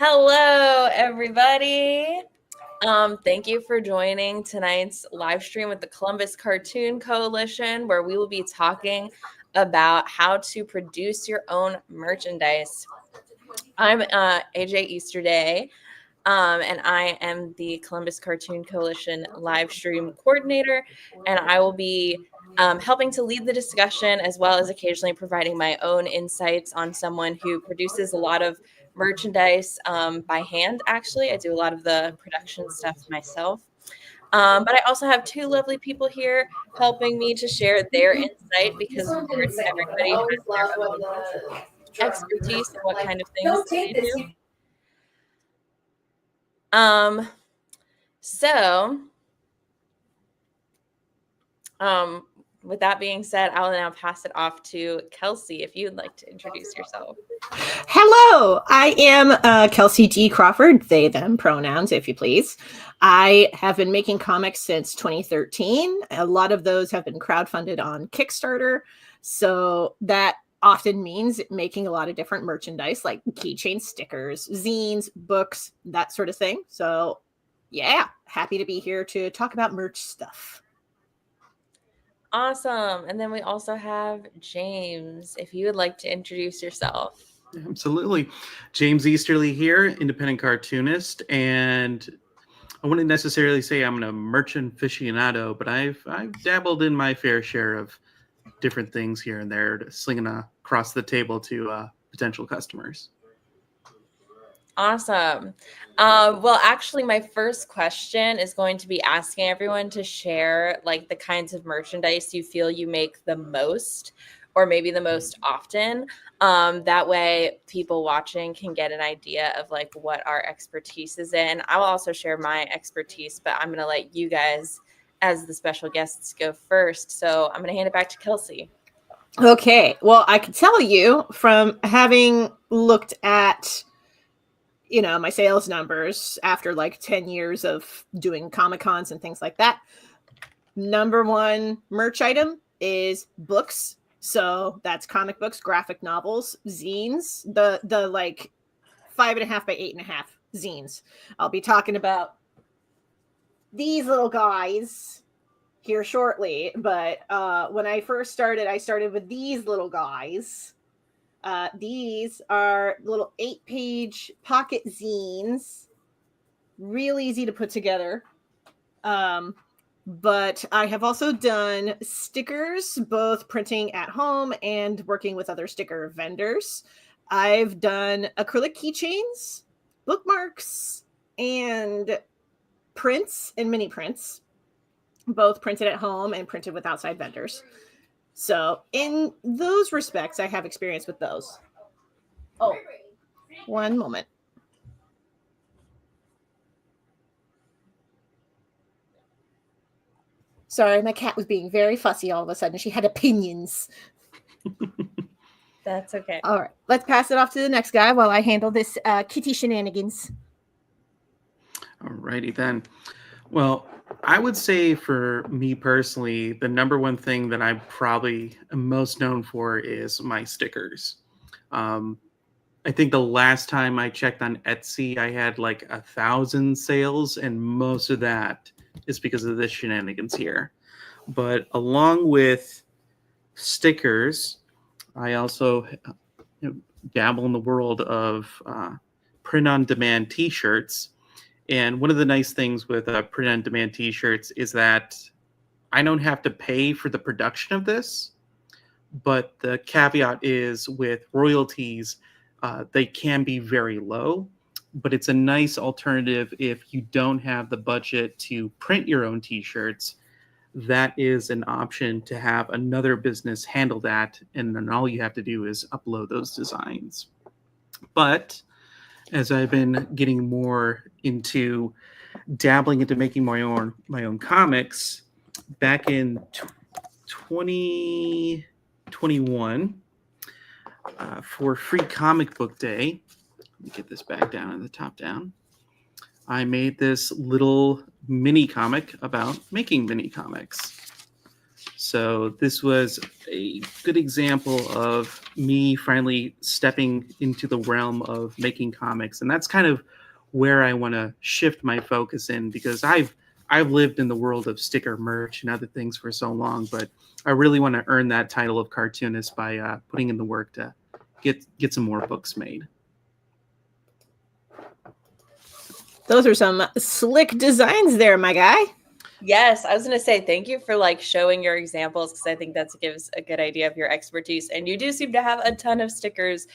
Hello, everybody. Thank you for joining tonight's live stream with the Columbus Cartoon Coalition, where we will be talking about how to produce your own merchandise. I'm AJ Easterday, and I am the Columbus Cartoon Coalition live stream coordinator, and I will be helping to lead the discussion as well as occasionally providing my own insights on someone who produces a lot of merchandise by hand. Actually, I do a lot of the production stuff myself. But I also have two lovely people here helping me to share their insight because, of course, everybody has their own expertise in what kind of things they do. Um, So, with that being said, I'll now pass it off to Kelsey if you'd like to introduce yourself. Hello, I am Kelsey D. Crawford, they, them pronouns, if you please. I have been making comics since 2013. A lot of those have been crowdfunded on Kickstarter. So that often means making a lot of different merchandise like keychain stickers, zines, books, that sort of thing. So yeah, happy to be here to talk about merch stuff. Awesome. And then we also have James, if you would like to introduce yourself. Absolutely. James Easterly here, independent cartoonist, and I wouldn't necessarily say I'm a merchant aficionado, but I've dabbled in my fair share of different things here and there, slinging across the table to potential customers. Awesome. Well, actually, my first question is going to be asking everyone to share like the kinds of merchandise you feel you make the most or maybe the most often. That way people watching can get an idea of like what our expertise is in. I will also share my expertise, but I'm going to let you guys as the special guests go first. So I'm going to hand it back to Kelsey. Okay. Well, I can tell you from having looked at my sales numbers after like 10 years of doing Comic Cons and things like that. Number one merch item is books. So that's comic books, graphic novels, zines, the like 5.5 by 8.5 zines. I'll be talking about these little guys here shortly. But when I first started, I started with these little guys. These are little 8-page pocket zines, real easy to put together. But I have also done stickers, both printing at home and working with other sticker vendors. I've done acrylic keychains, bookmarks, and prints and mini prints, both printed at home and printed with outside vendors. So in those respects, I have experience with those. Oh, one moment. Sorry, my cat was being very fussy all of a sudden. She had opinions. That's okay. All right, let's pass it off to the next guy while I handle this kitty shenanigans. All righty then. Well, I would say for me personally, the number one thing that I probably am most known for is my stickers. I think the last time I checked on Etsy, I had like 1,000 sales, and most of that is because of the shenanigans here. But along with stickers, I also dabble in the world of print-on-demand T-shirts. And one of the nice things with print-on-demand T-shirts is that I don't have to pay for the production of this, but the caveat is with royalties, they can be very low, but it's a nice alternative if you don't have the budget to print your own T-shirts. That is an option to have another business handle that, and then all you have to do is upload those designs. But as I've been getting more into dabbling into making my own comics, back in 2021, for Free Comic Book Day, let me get this back down and the top down, I made this little mini comic about making mini comics. So this was a good example of me finally stepping into the realm of making comics. And that's kind of where I want to shift my focus in, because I've lived in the world of sticker merch and other things for so long, but I really want to earn that title of cartoonist by putting in the work to get some more books made. Those are some slick designs there, my guy. Yes, I was going to say thank you for like showing your examples, because I think that gives a good idea of your expertise. And you do seem to have a ton of stickers,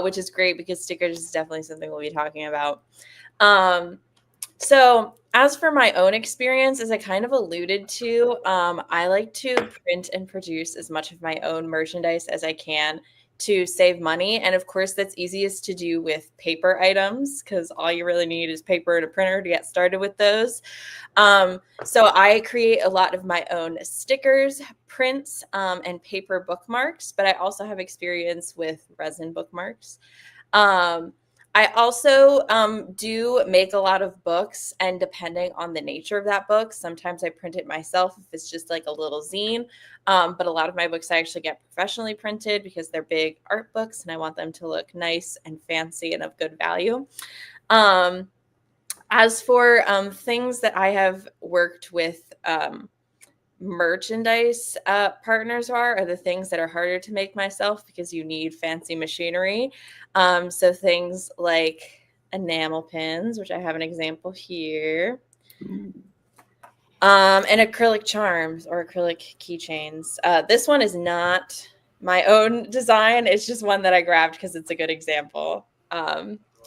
which is great, because stickers is definitely something we'll be talking about. So as for my own experience, as I kind of alluded to, I like to print and produce as much of my own merchandise as I can to save money. And of course, that's easiest to do with paper items, because all you really need is paper and a printer to get started with those. So I create a lot of my own stickers, prints, and paper bookmarks, but I also have experience with resin bookmarks. I also do make a lot of books, and depending on the nature of that book, sometimes I print it myself if it's just like a little zine. But a lot of my books I actually get professionally printed, because they're big art books and I want them to look nice and fancy and of good value. As for things that I have worked with merchandise partners are the things that are harder to make myself, because you need fancy machinery. So things like enamel pins, which I have an example here, and acrylic charms or acrylic keychains. This one is not my own design. It's just one that I grabbed because it's a good example.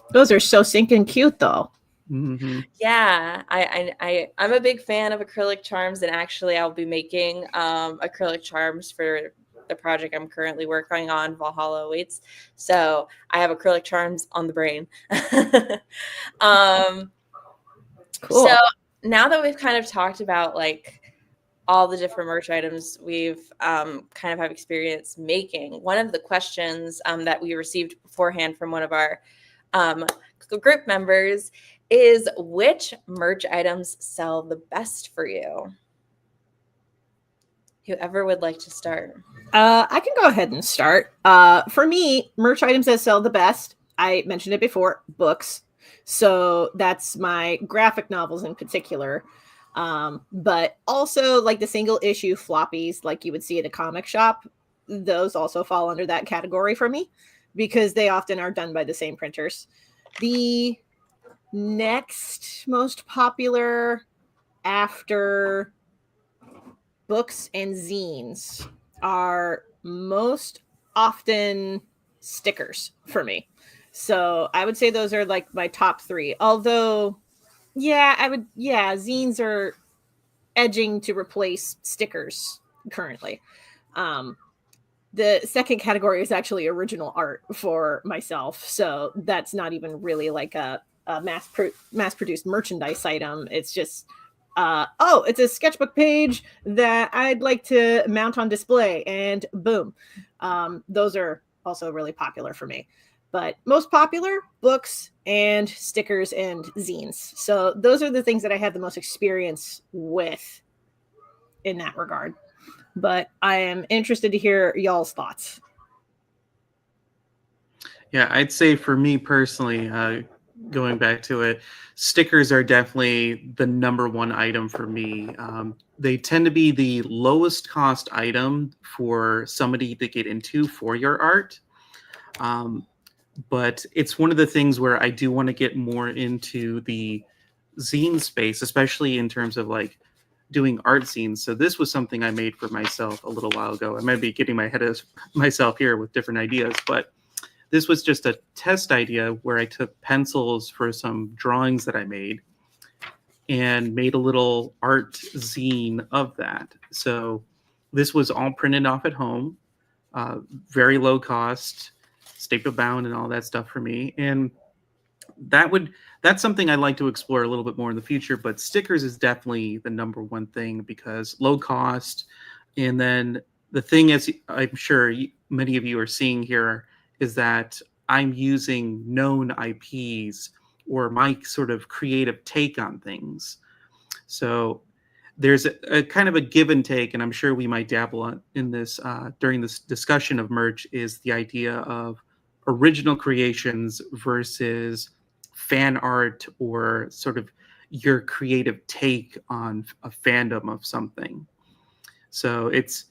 Those are so sinking cute, though. Mm-hmm. Yeah, I'm a big fan of acrylic charms, and actually I'll be making acrylic charms for the project I'm currently working on, Valhalla Awaits. So I have acrylic charms on the brain. Cool. So now that we've kind of talked about like all the different merch items we've kind of have experience making, one of the questions that we received beforehand from one of our group members is, which merch items sell the best for you? Whoever would like to start. I can go ahead and start. For me, merch items that sell the best, I mentioned it before, books. So that's my graphic novels in particular. But also like the single issue floppies, like you would see at a comic shop, those also fall under that category for me, because they often are done by the same printers. The next most popular after books and zines are most often stickers for me. So I would say those are like my top three. Although, zines are edging to replace stickers currently. The second category is actually original art for myself. So that's not even really like a mass produced merchandise item. It's just it's a sketchbook page that I'd like to mount on display, and boom. Those are also really popular for me. But most popular, books and stickers and zines. So those are the things that I have the most experience with in that regard. But I am interested to hear y'all's thoughts. Yeah, I'd say for me personally, going back to it, stickers are definitely the number one item for me. They tend to be the lowest cost item for somebody to get into for your art. But it's one of the things where I do want to get more into the zine space, especially in terms of like doing art scenes. So this was something I made for myself a little while ago. I might be getting my head of myself here with different ideas, but this was just a test idea where I took pencils for some drawings that I made and made a little art zine of that. So this was all printed off at home, very low cost, staple bound and all that stuff for me. And that's something I'd like to explore a little bit more in the future, but stickers is definitely the number one thing because low cost. And then the thing is, I'm sure many of you are seeing here, is that I'm using known IPs or my sort of creative take on things. So there's a kind of a give and take, and I'm sure we might dabble in this during this discussion of merch, is the idea of original creations versus fan art, or sort of your creative take on a fandom of something. So it's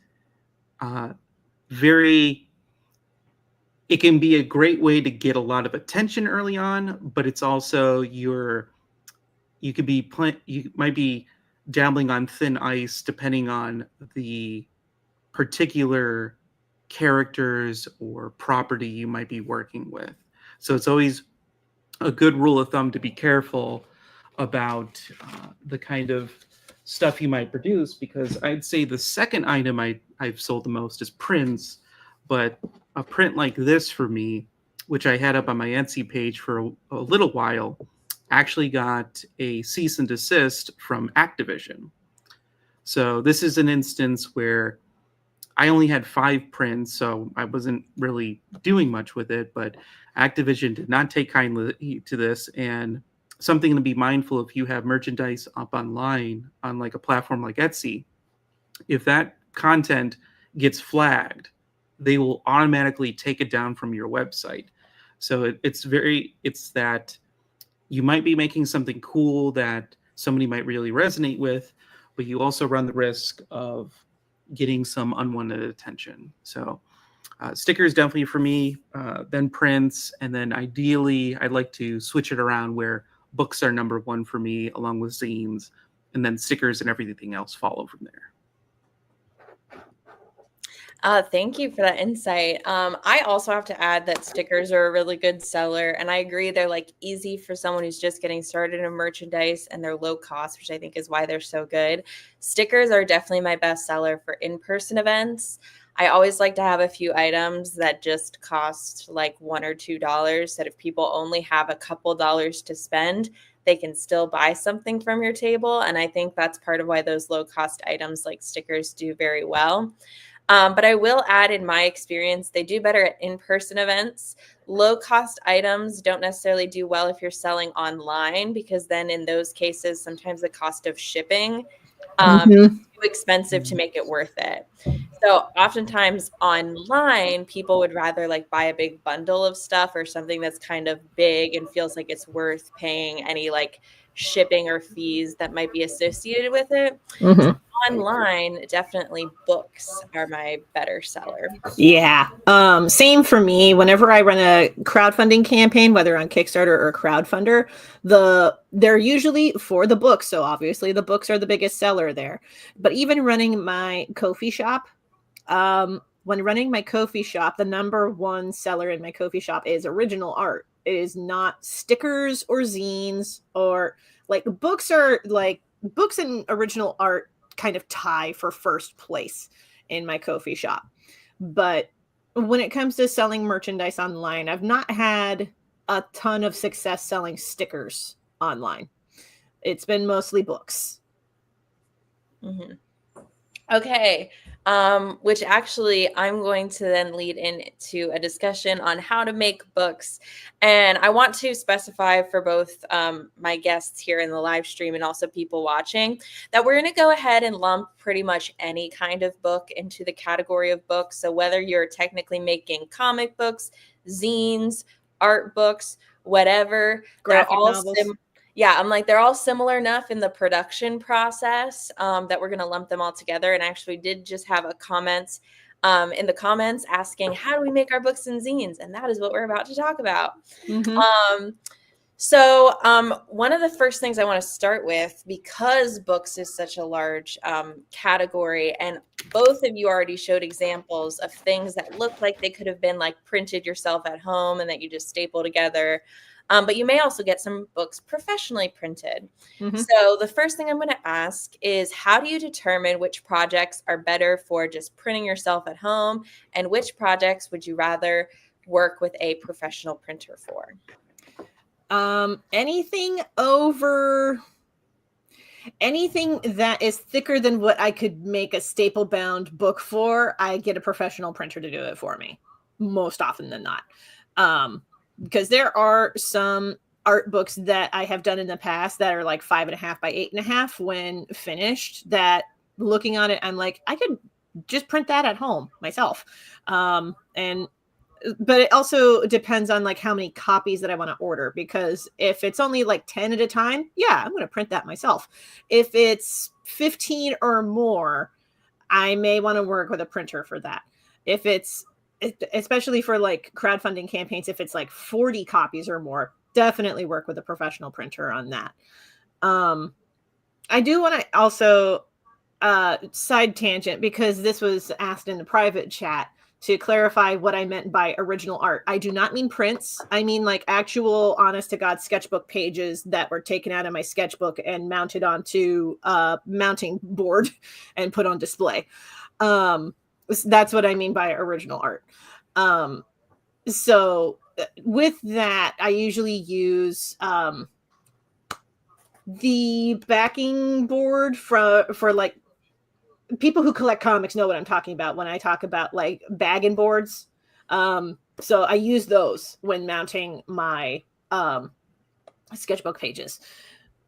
very, it can be a great way to get a lot of attention early on, but it's also you might be dabbling on thin ice depending on the particular characters or property you might be working with. So it's always a good rule of thumb to be careful about the kind of stuff you might produce, because I'd say the second item I've sold the most is prints, but a print like this for me, which I had up on my Etsy page for a little while, actually got a cease and desist from Activision. So this is an instance where I only had 5 prints, so I wasn't really doing much with it, but Activision did not take kindly to this. And something to be mindful if you have merchandise up online on like a platform like Etsy, if that content gets flagged, they will automatically take it down from your website. So it's that you might be making something cool that somebody might really resonate with, but you also run the risk of getting some unwanted attention. So stickers definitely for me, then prints, and then ideally I'd like to switch it around where books are number 1 for me, along with zines, and then stickers and everything else follow from there. Thank you for that insight. I also have to add that stickers are a really good seller, and I agree they're like easy for someone who's just getting started in merchandise, and they're low cost, which I think is why they're so good. Stickers are definitely my best seller for in-person events. I always like to have a few items that just cost like $1 or $2, that if people only have a couple dollars to spend, they can still buy something from your table. And I think that's part of why those low cost items like stickers do very well. But I will add, in my experience, they do better at in-person events. Low-cost items don't necessarily do well if you're selling online, because then in those cases, sometimes the cost of shipping is too expensive to make it worth it. So oftentimes online, people would rather like buy a big bundle of stuff or something that's kind of big and feels like it's worth paying any like shipping or fees that might be associated with it. Mm-hmm. Online, definitely books are my better seller. Yeah. Same for me. Whenever I run a crowdfunding campaign, whether on Kickstarter or Crowdfunder, they're usually for the books. So obviously the books are the biggest seller there. But even running my Ko-fi shop, when running my Ko-fi shop, the number 1 seller in my Ko-fi shop is original art. It is not stickers or zines, or like books and original art kind of tie for first place in my Ko-fi shop. But when it comes to selling merchandise online, I've not had a ton of success selling stickers online. It's been mostly books. Mm-hmm. Okay. Which actually I'm going to then lead into a discussion on how to make books. And I want to specify for both my guests here in the live stream and also people watching that we're going to go ahead and lump pretty much any kind of book into the category of books. So whether you're technically making comic books, zines, art books, whatever, Graphic they're all novels. yeah, I'm like, they're all similar enough in the production process that we're going to lump them all together. And actually did just have a comment in the comments asking, how do we make our books and zines? And that is what we're about to talk about. Mm-hmm. So one of the first things I want to start with, because books is such a large category, and both of you already showed examples of things that look like they could have been like printed yourself at home and that you just staple together. But you may also get some books professionally printed. Mm-hmm. So the first thing I'm going to ask is, how do you determine which projects are better for just printing yourself at home, and which projects would you rather work with a professional printer for? Anything that is thicker than what I could make a staple bound book for, I get a professional printer to do it for me most often than not. Because there are some art books that I have done in the past that are like 5.5 by 8.5 when finished, that looking on it, I'm like, I could just print that at home myself. And but it also depends on like how many copies that I want to order, because if it's only like 10 at a time, yeah, I'm going to print that myself. If it's 15 or more, I may want to work with a printer for that. If it's, especially for like crowdfunding campaigns, if it's like 40 copies or more, definitely work with a professional printer on that. I do want to also side tangent, because this was asked in the private chat, to clarify what I meant by original art. I do not mean prints. I mean like actual honest to God sketchbook pages that were taken out of my sketchbook and mounted onto a mounting board and put on display. That's what I mean by original art. So with that, I usually use the backing board for like, people who collect comics know what I'm talking about when I talk about like bag-in boards. So I use those when mounting my sketchbook pages.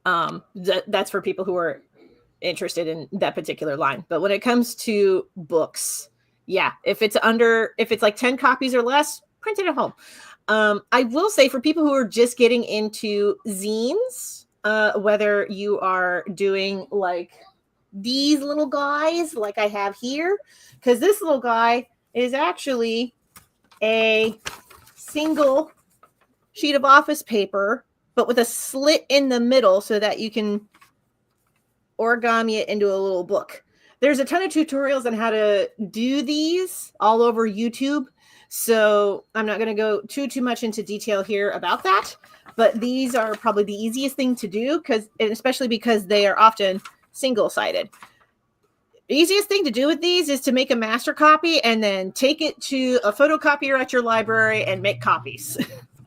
That's for people who are interested in that particular line. But when it comes to books, yeah, if it's like 10 copies or less, print it at home. I will say, for people who are just getting into zines, whether you are doing like these little guys like I have here, because this little guy is actually a single sheet of office paper, but with a slit in the middle so that you can origami it into a little book. There's a ton of tutorials on how to do these all over YouTube, so I'm not going to go too much into detail here about that, but these are probably the easiest thing to do, especially because they are often single-sided. The easiest thing to do with these is to make a master copy and then take it to a photocopier at your library and make copies.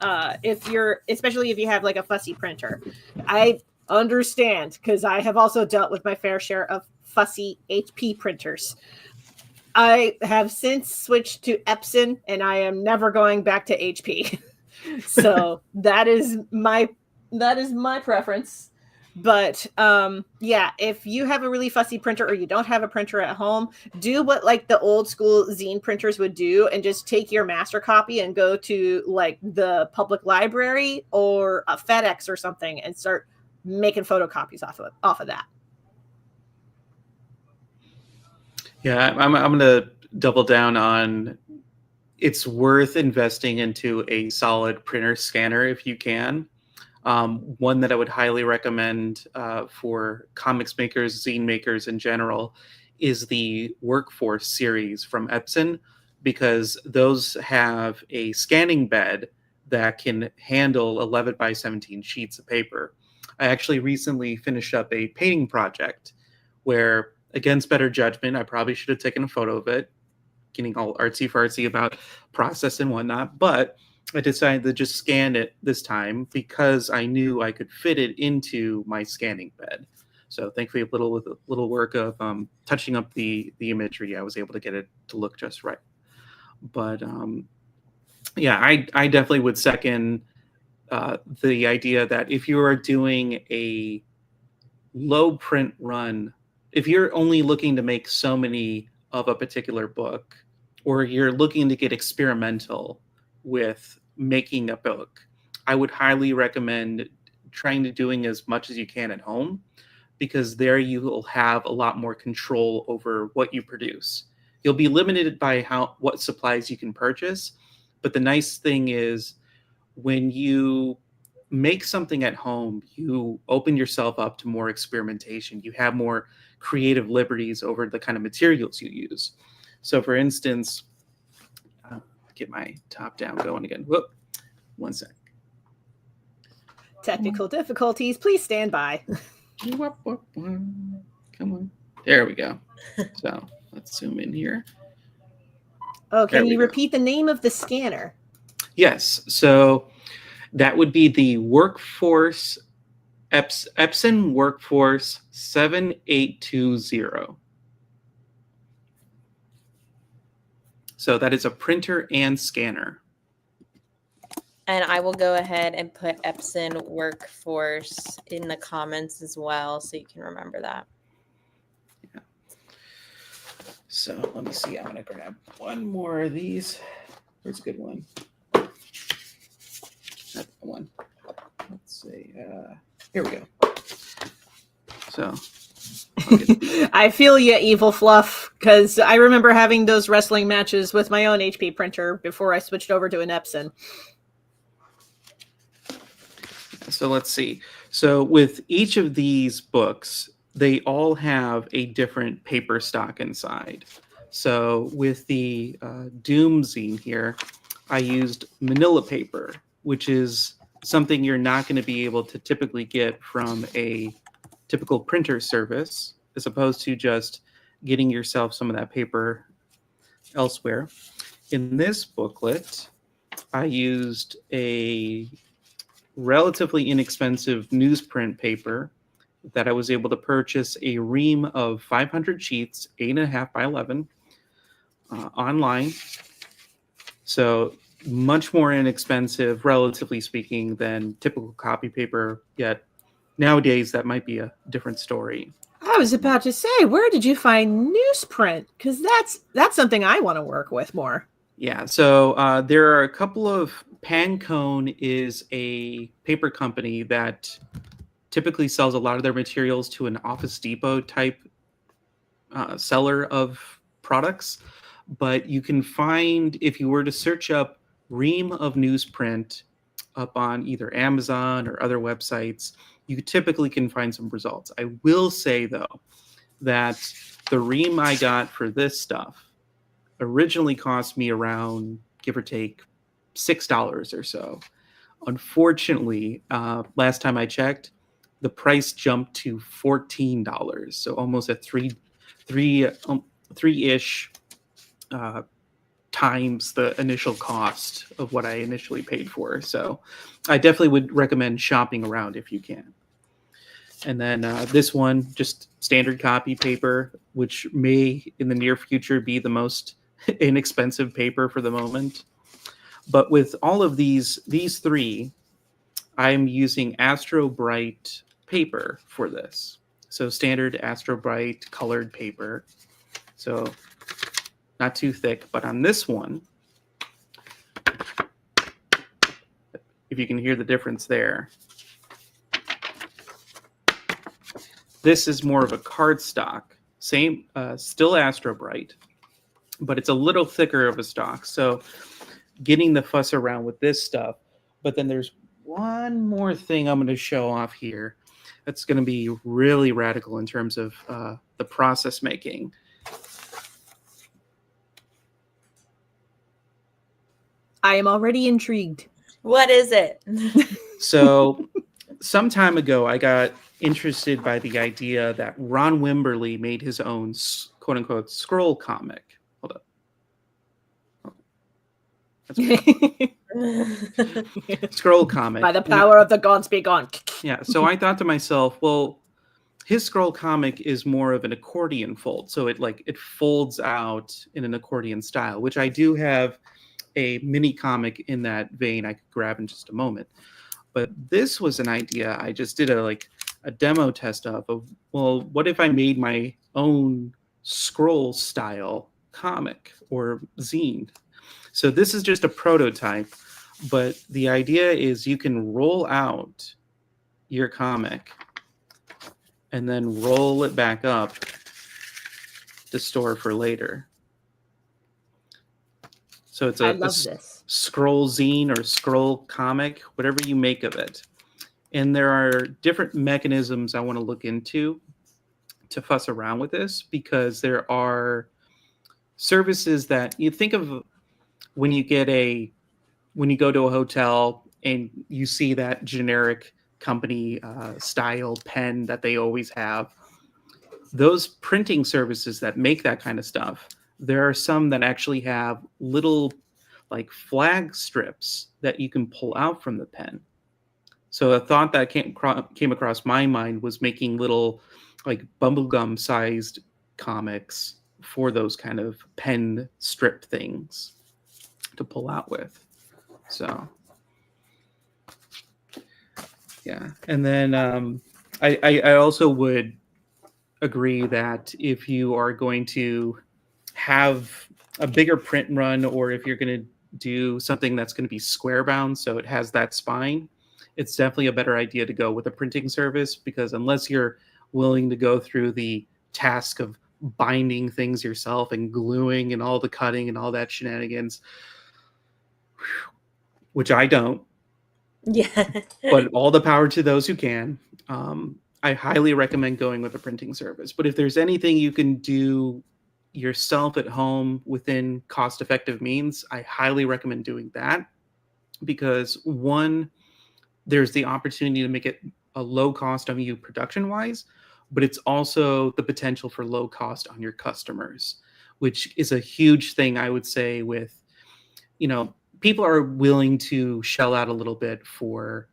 Especially if you have like a fussy printer. I understand, because I have also dealt with my fair share of fussy HP printers. I have since switched to Epson, and I am never going back to HP. So that is my preference. But yeah, if you have a really fussy printer or you don't have a printer at home, do what like the old school zine printers would do, and just take your master copy and go to like the public library or a FedEx or something and start making photocopies off of that. Yeah, I'm going to double down on, it's worth investing into a solid printer scanner if you can. One that I would highly recommend for comics makers, zine makers in general, is the Workforce series from Epson, because those have a scanning bed that can handle 11 by 17 sheets of paper. I actually recently finished up a painting project where, against better judgment, I probably should have taken a photo of it, getting all artsy-fartsy about process and whatnot, but I decided to just scan it this time because I knew I could fit it into my scanning bed. So thankfully, with a little work of touching up the imagery, I was able to get it to look just right. But yeah, I definitely would second the idea that if you are doing a low print run, if you're only looking to make so many of a particular book, or you're looking to get experimental with making a book, I would highly recommend trying to doing as much as you can at home, because there you will have a lot more control over what you produce. You'll be limited by what supplies you can purchase, but the nice thing is, when you make something at home, you open yourself up to more experimentation. You have more creative liberties over the kind of materials you use. So for instance, get my top down going again. Whoop, one sec. Technical difficulties, please stand by. Come on. There we go. So let's zoom in here. Oh, can you repeat the name of the scanner? Yes. So that would be the Workforce, Epson Workforce 7820. So that is a printer and scanner. And I will go ahead and put Epson Workforce in the comments as well, so you can remember that. Yeah. So let me see. I'm going to grab one more of these. Where's a good one? Not that one. Let's see. Here we go. So I feel you, Evil Fluff, because I remember having those wrestling matches with my own HP printer before I switched over to an Epson. So let's see. So with each of these books, they all have a different paper stock inside. So with the Doom zine here, I used manila paper, which is something you're not going to be able to typically get from a typical printer service, as opposed to just getting yourself some of that paper elsewhere. In this booklet, I used a relatively inexpensive newsprint paper that I was able to purchase a ream of 500 sheets, 8.5 by 11, online. So much more inexpensive, relatively speaking, than typical copy paper. Yet nowadays, that might be a different story. I was about to say, where did you find newsprint? Because that's something I want to work with more. Yeah, so there are a couple of Pantone is a paper company that typically sells a lot of their materials to an Office Depot type seller of products. But you can find, if you were to search up ream of newsprint up on either Amazon or other websites, you typically can find some results. I will say, though, that the ream I got for this stuff originally cost me around, give or take, $6 or so. Unfortunately, last time I checked, the price jumped to $14, so almost a three-ish times the initial cost of what I initially paid for. So I definitely would recommend shopping around if you can. And then this one, just standard copy paper, which may in the near future be the most inexpensive paper for the moment. But with all of these three, I'm using Astro Bright paper for this. So standard Astro Bright colored paper. So not too thick, but on this one, if you can hear the difference there, this is more of a cardstock. Same, still Astro Bright, but it's a little thicker of a stock. So getting the fuss around with this stuff. But then there's one more thing I'm going to show off here that's going to be really radical in terms of the process making. I am already intrigued. What is it? So some time ago, I got interested by the idea that Ron Wimberly made his own quote unquote scroll comic. Hold up. Scroll comic. By the power of the gods be gone. Yeah. So I thought to myself, well, his scroll comic is more of an accordion fold. So it folds out in an accordion style, which I do have a mini comic in that vein I could grab in just a moment. But this was an idea I just did a demo test of, well, what if I made my own scroll style comic or zine? So this is just a prototype, but the idea is you can roll out your comic and then roll it back up to store for later. So it's a scroll zine or scroll comic, whatever you make of it. And there are different mechanisms I want to look into to fuss around with this, because there are services that you think of when you go to a hotel and you see that generic company style pen that they always have. Those printing services that make that kind of stuff, there are some that actually have little flag strips that you can pull out from the pen. So a thought that came across my mind was making little bubblegum sized comics for those kind of pen strip things to pull out with. So Yeah. And then I also would agree that if you are going to have a bigger print run, or if you're going to do something that's going to be square bound, so it has that spine, it's definitely a better idea to go with a printing service, because unless you're willing to go through the task of binding things yourself and gluing and all the cutting and all that shenanigans, which I don't, Yeah. but all the power to those who can. I highly recommend going with a printing service. But if there's anything you can do yourself at home within cost-effective means, I highly recommend doing that, because one, there's the opportunity to make it a low cost on you production-wise, but it's also the potential for low cost on your customers, which is a huge thing, I would say, with, people are willing to shell out a little bit for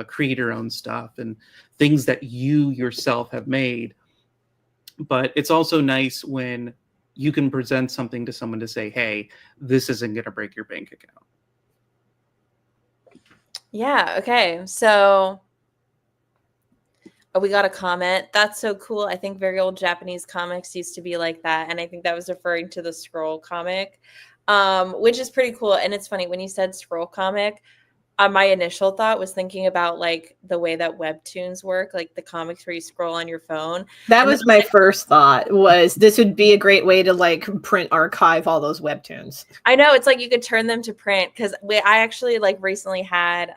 creator-owned stuff and things that you yourself have made. But it's also nice when you can present something to someone to say, hey, this isn't going to break your bank account. Yeah. Okay. So we got a comment. That's so cool. I think very old Japanese comics used to be like that. And I think that was referring to the scroll comic, which is pretty cool. And it's funny when you said scroll comic, my initial thought was thinking about like the way that webtoons work, like the comics where you scroll on your phone. That And was then my first thought, was this would be a great way to like print archive all those webtoons. I know, it's like you could turn them to print, because I actually like recently had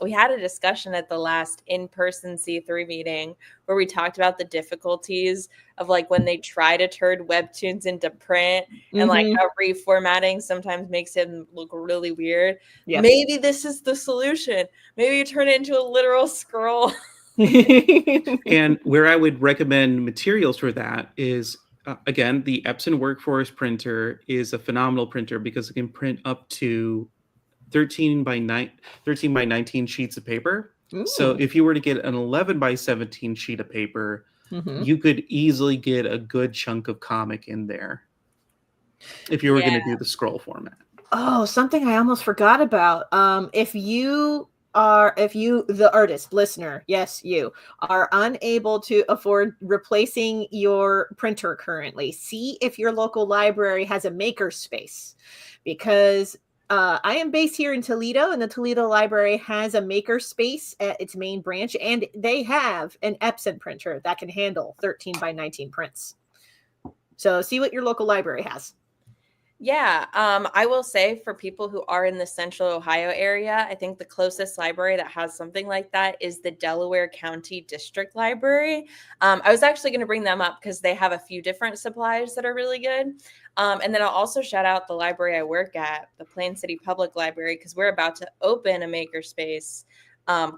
we had a discussion at the last in-person C3 meeting where we talked about the difficulties of like when they try to turn webtoons into print, and like how reformatting sometimes makes it look really weird. Yeah. Maybe this is the solution. Maybe you turn it into a literal scroll. And where I would recommend materials for that is, again, the Epson Workforce printer is a phenomenal printer because it can print up to 13 by 19 sheets of paper. Ooh. So if you were to get an 11 by 17 sheet of paper, you could easily get a good chunk of comic in there if you were going to do the scroll format. Oh, something I almost forgot about. If the artist listener, yes, you are unable to afford replacing your printer currently, see if your local library has a maker space, because I am based here in Toledo, and the Toledo Library has a maker space at its main branch, and they have an Epson printer that can handle 13 by 19 prints. So see what your local library has. Yeah, I will say, for people who are in the central Ohio area, I think the closest library that has something like that is the Delaware County District Library. I was actually going to bring them up because they have a few different supplies that are really good. And then I'll also shout out the library I work at, the Plain City Public Library, because we're about to open a makerspace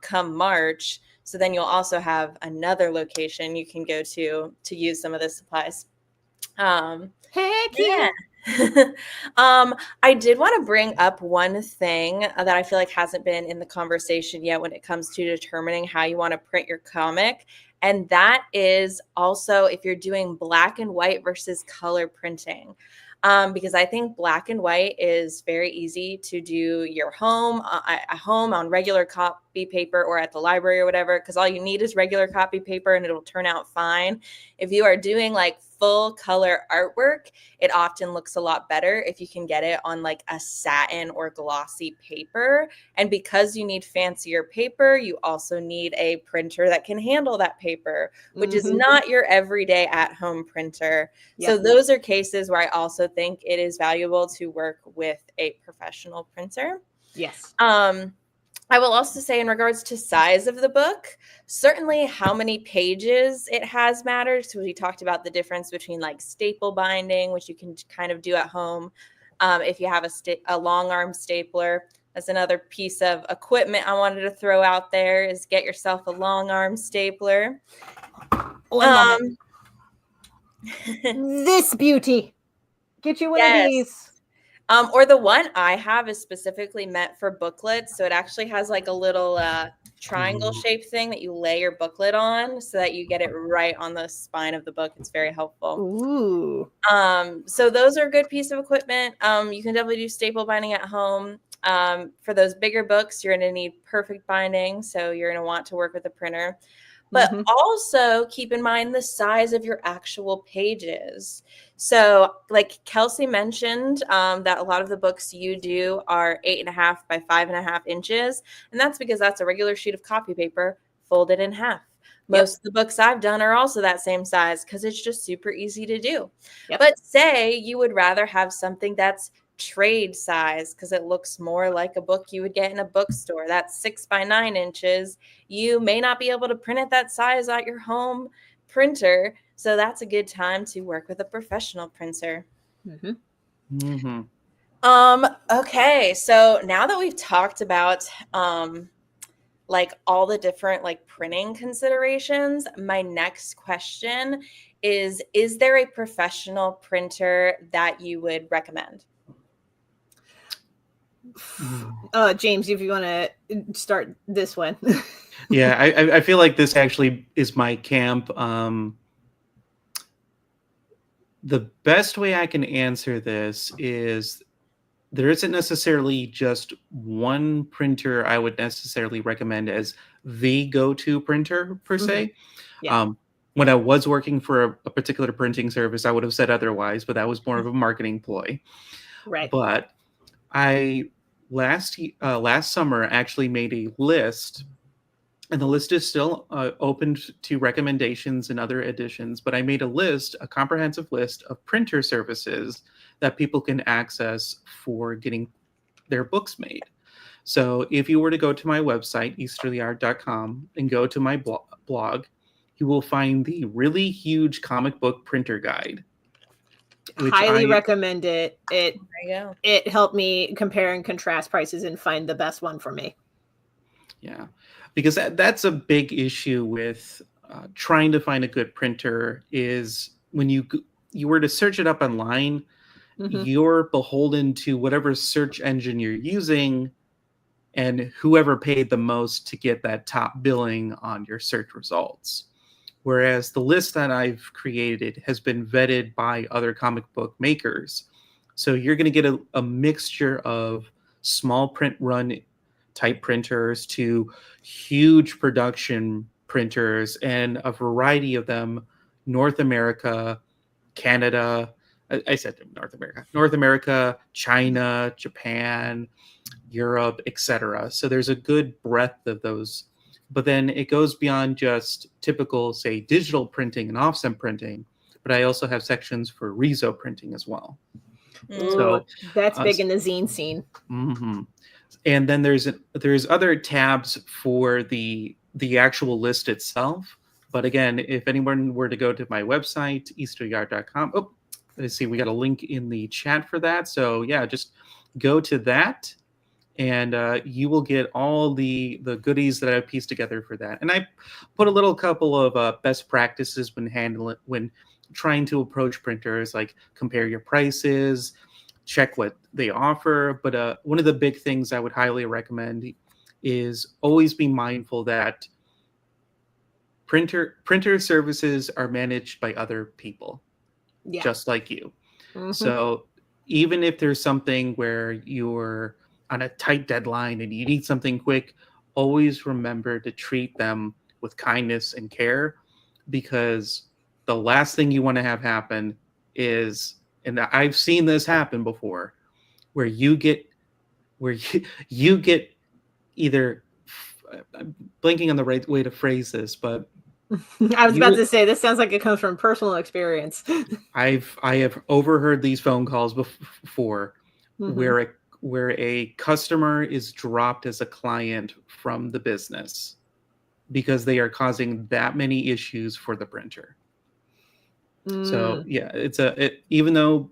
come March. So then you'll also have another location you can go to use some of the supplies. Heck yeah. I did want to bring up one thing that I feel like hasn't been in the conversation yet when it comes to determining how you want to print your comic. And that is also if you're doing black and white versus color printing. Because I think black and white is very easy to do your home, at home on regular copy paper or at the library or whatever, because all you need is regular copy paper and it'll turn out fine. If you are doing like full color artwork, it often looks a lot better if you can get it on like a satin or glossy paper. And because you need fancier paper, you also need a printer that can handle that paper, which is not your everyday at-home printer. So those are cases where I also think it is valuable to work with a professional printer. Yes. I will also say, in regards to size of the book, certainly how many pages it has matters. So we talked about the difference between like staple binding, which you can kind of do at home. If you have a long arm stapler, that's another piece of equipment I wanted to throw out there, is get yourself a long arm stapler. This beauty. Get you one of these. Or the one I have is specifically meant for booklets. So it actually has like a little triangle shaped thing that you lay your booklet on so that you get it right on the spine of the book. It's very helpful. Ooh. So those are a good piece of equipment. You can definitely do staple binding at home. For those bigger books, you're going to need perfect binding. So you're going to want to work with a printer. But also keep in mind the size of your actual pages. So like Kelsey mentioned, that a lot of the books you do are 8.5 by 5.5 inches. And that's because that's a regular sheet of copy paper folded in half. Most of the books I've done are also that same size because it's just super easy to do. But say you would rather have something that's trade size because it looks more like a book you would get in a bookstore. That's 6 by 9 inches. You may not be able to print it that size at your home printer. So that's a good time to work with a professional printer. Okay. So now that we've talked about like all the different like printing considerations, my next question is there a professional printer that you would recommend? James, if you want to start this one. Yeah, I feel like this actually is my camp. The best way I can answer this is there isn't necessarily just one printer I would necessarily recommend as the go-to printer per se. When I was working for a particular printing service, I would have said otherwise, but that was more of a marketing ploy. Right. But I last summer actually made a list, and the list is still open to recommendations and other additions, but I made a comprehensive list of printer services that people can access for getting their books made. So if you were to go to my website, easterlyart.com, and go to my blog, you will find the really huge comic book printer guide. Highly recommend it. It helped me compare and contrast prices and find the best one for me. Yeah, because that's a big issue with trying to find a good printer is when you were to search it up online, you're beholden to whatever search engine you're using and whoever paid the most to get that top billing on your search results. Whereas the list that I've created has been vetted by other comic book makers. So you're going to get a mixture of small print run type printers to huge production printers and a variety of them, North America, Canada, I said North America, China, Japan, Europe, etc. So there's a good breadth of those. But then it goes beyond just typical, say, digital printing and offset printing, but I also have sections for reso printing as well. Ooh, so that's big in the zine scene. And then there's other tabs for the actual list itself. But again, if anyone were to go to my website, easterlyart.com, oh, let's see, we got a link in the chat for that. So yeah, just go to that, and you will get all the goodies that I've pieced together for that. And I put a little couple of best practices when trying to approach printers, like compare your prices, check what they offer. But one of the big things I would highly recommend is always be mindful that printer services are managed by other people, just like you. So even if there's something where you're on a tight deadline and you need something quick, always remember to treat them with kindness and care, because the last thing you want to have happen is, and I've seen this happen before, where you get either, I'm blanking on the right way to phrase this, but I was about to say, this sounds like it comes from personal experience. I have overheard these phone calls before where a customer is dropped as a client from the business because they are causing that many issues for the printer. So yeah, even though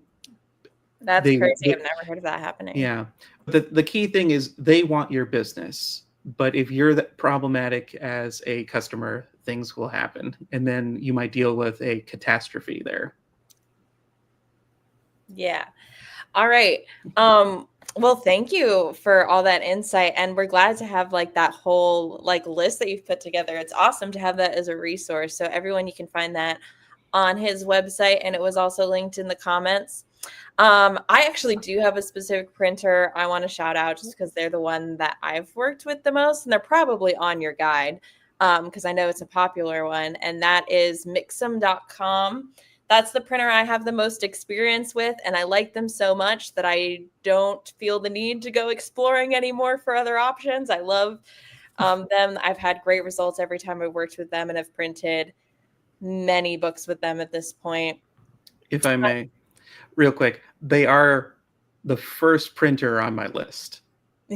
that's crazy. I've never heard of that happening. Yeah, but the key thing is they want your business. But if you're that problematic as a customer, things will happen, and then you might deal with a catastrophe there. Yeah. All right. Well, thank you for all that insight, and we're glad to have like that whole like list that you've put together. It's awesome to have that as a resource. So everyone, you can find that on his website, and it was also linked in the comments. I actually do have a specific printer I want to shout out just because they're the one that I've worked with the most, and they're probably on your guide because I know it's a popular one, and that is Mixam.com. That's the printer I have the most experience with, and I like them so much that I don't feel the need to go exploring anymore for other options. I love them. I've had great results every time I've worked with them, and have printed many books with them at this point. If I may, real quick, they are the first printer on my list. So,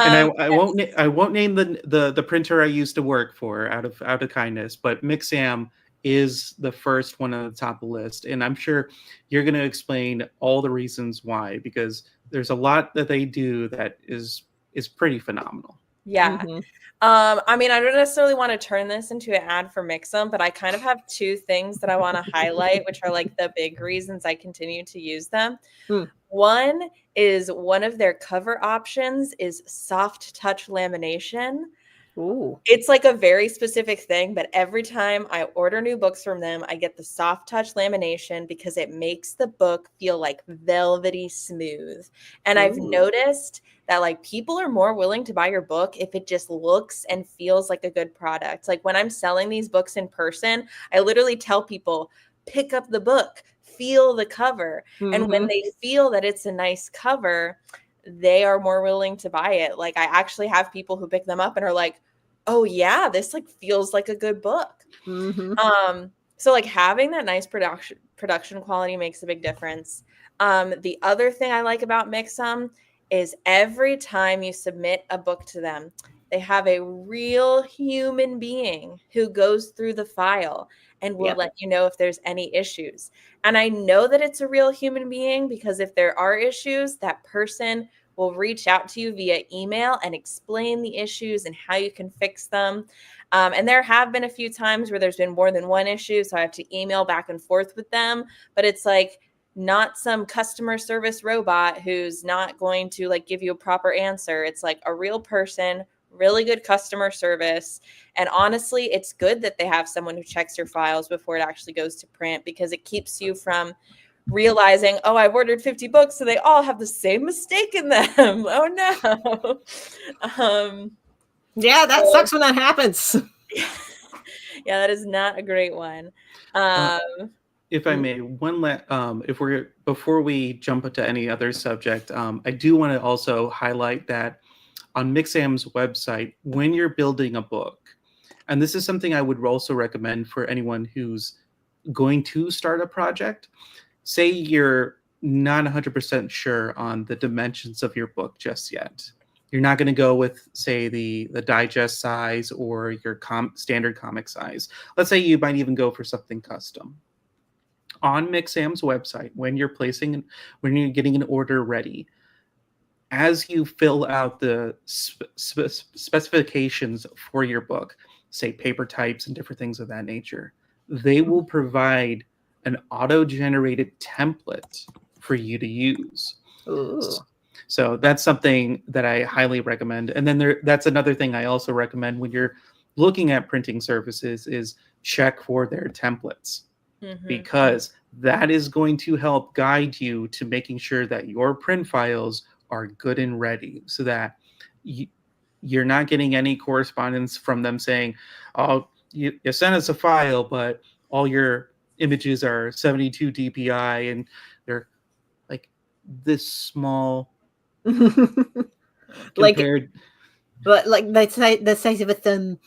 and I won't name the printer I used to work for out of kindness, but Mixam is the first one on the top of the list, and I'm sure you're going to explain all the reasons why, because there's a lot that they do that is pretty phenomenal. Yeah. I mean, I don't necessarily want to turn this into an ad for Mixam, but I kind of have two things that I want to highlight, which are like the big reasons I continue to use them. One is one of their cover options is soft touch lamination. Ooh. It's like a very specific thing, but every time I order new books from them, I get the soft touch lamination because it makes the book feel like velvety smooth. And I've noticed that like people are more willing to buy your book if it just looks and feels like a good product. Like when I'm selling these books in person, I literally tell people, pick up the book, feel the cover. And when they feel that it's a nice cover, they are more willing to buy it. Like I actually have people who pick them up and are like, oh yeah, this like feels like a good book. So like having that nice production quality makes a big difference. The other thing I like about Mixam is every time you submit a book to them, they have a real human being who goes through the file and will let you know if there's any issues. And I know that it's a real human being because if there are issues, that person will reach out to you via email and explain the issues and how you can fix them. And there have been a few times where there's been more than one issue, so I have to email back and forth with them. But it's like not some customer service robot who's not going to like give you a proper answer. It's like a real person, really good customer service. And honestly, it's good that they have someone who checks your files before it actually goes to print because it keeps you from realizing, oh, I've ordered 50 books, so they all have the same mistake in them. Oh no. Yeah, that sucks when that happens. Yeah, that is not a great one. If I may, before we jump into any other subject, I do want to also highlight that on Mixam's website, when you're building a book, and this is something I would also recommend for anyone who's going to start a project. Say you're not 100% sure on the dimensions of your book just yet. You're not going to go with, say, the digest size or your standard comic size. Let's say you might even go for something custom. On Mixam's website, when you're getting an order ready, as you fill out the specifications for your book, say paper types and different things of that nature, they will provide an auto-generated template for you to use. Ooh. So that's something that I highly recommend. And then that's another thing I also recommend when you're looking at printing services is check for their templates, because that is going to help guide you to making sure that your print files are good and ready, so that you're not getting any correspondence from them saying, oh, you sent us a file, but all your images are 72 dpi and they're like this small compared, like the size of a thumb.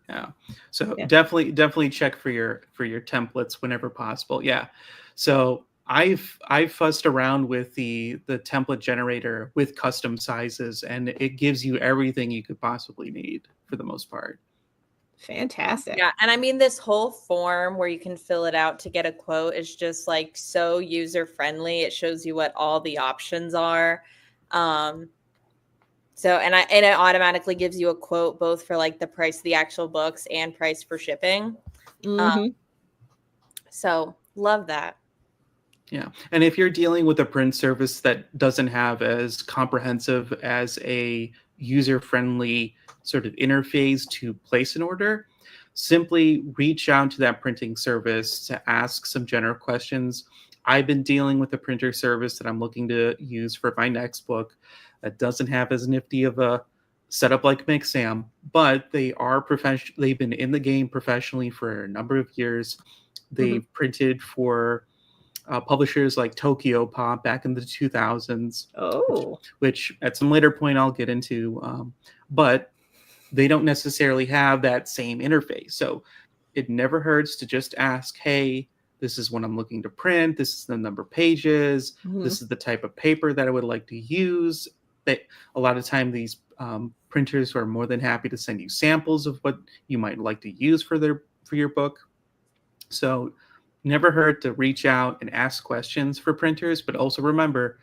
Yeah, so definitely check for your templates whenever possible. Yeah, so I've fussed around with the template generator with custom sizes, and it gives you everything you could possibly need for the most part. Fantastic. Yeah, and I mean, this whole form where you can fill it out to get a quote is just like so user friendly. It shows you what all the options are. So and it automatically gives you a quote both for like the price of the actual books and price for shipping. So love that. Yeah, and if you're dealing with a print service that doesn't have as comprehensive as a user-friendly sort of interface to place an order, simply reach out to that printing service to ask some general questions. I've been dealing with a printer service that I'm looking to use for my next book that doesn't have as nifty of a setup like Mixam, but they are professional. They've been in the game professionally for a number of years. They've printed for publishers like Tokyo Pop back in the 2000s, which at some later point I'll get into. But they don't necessarily have that same interface. So it never hurts to just ask, hey, this is what I'm looking to print. This is the number of pages. This is the type of paper that I would like to use. A lot of time these printers are more than happy to send you samples of what you might like to use for your book. So never hurt to reach out and ask questions for printers, but also remember,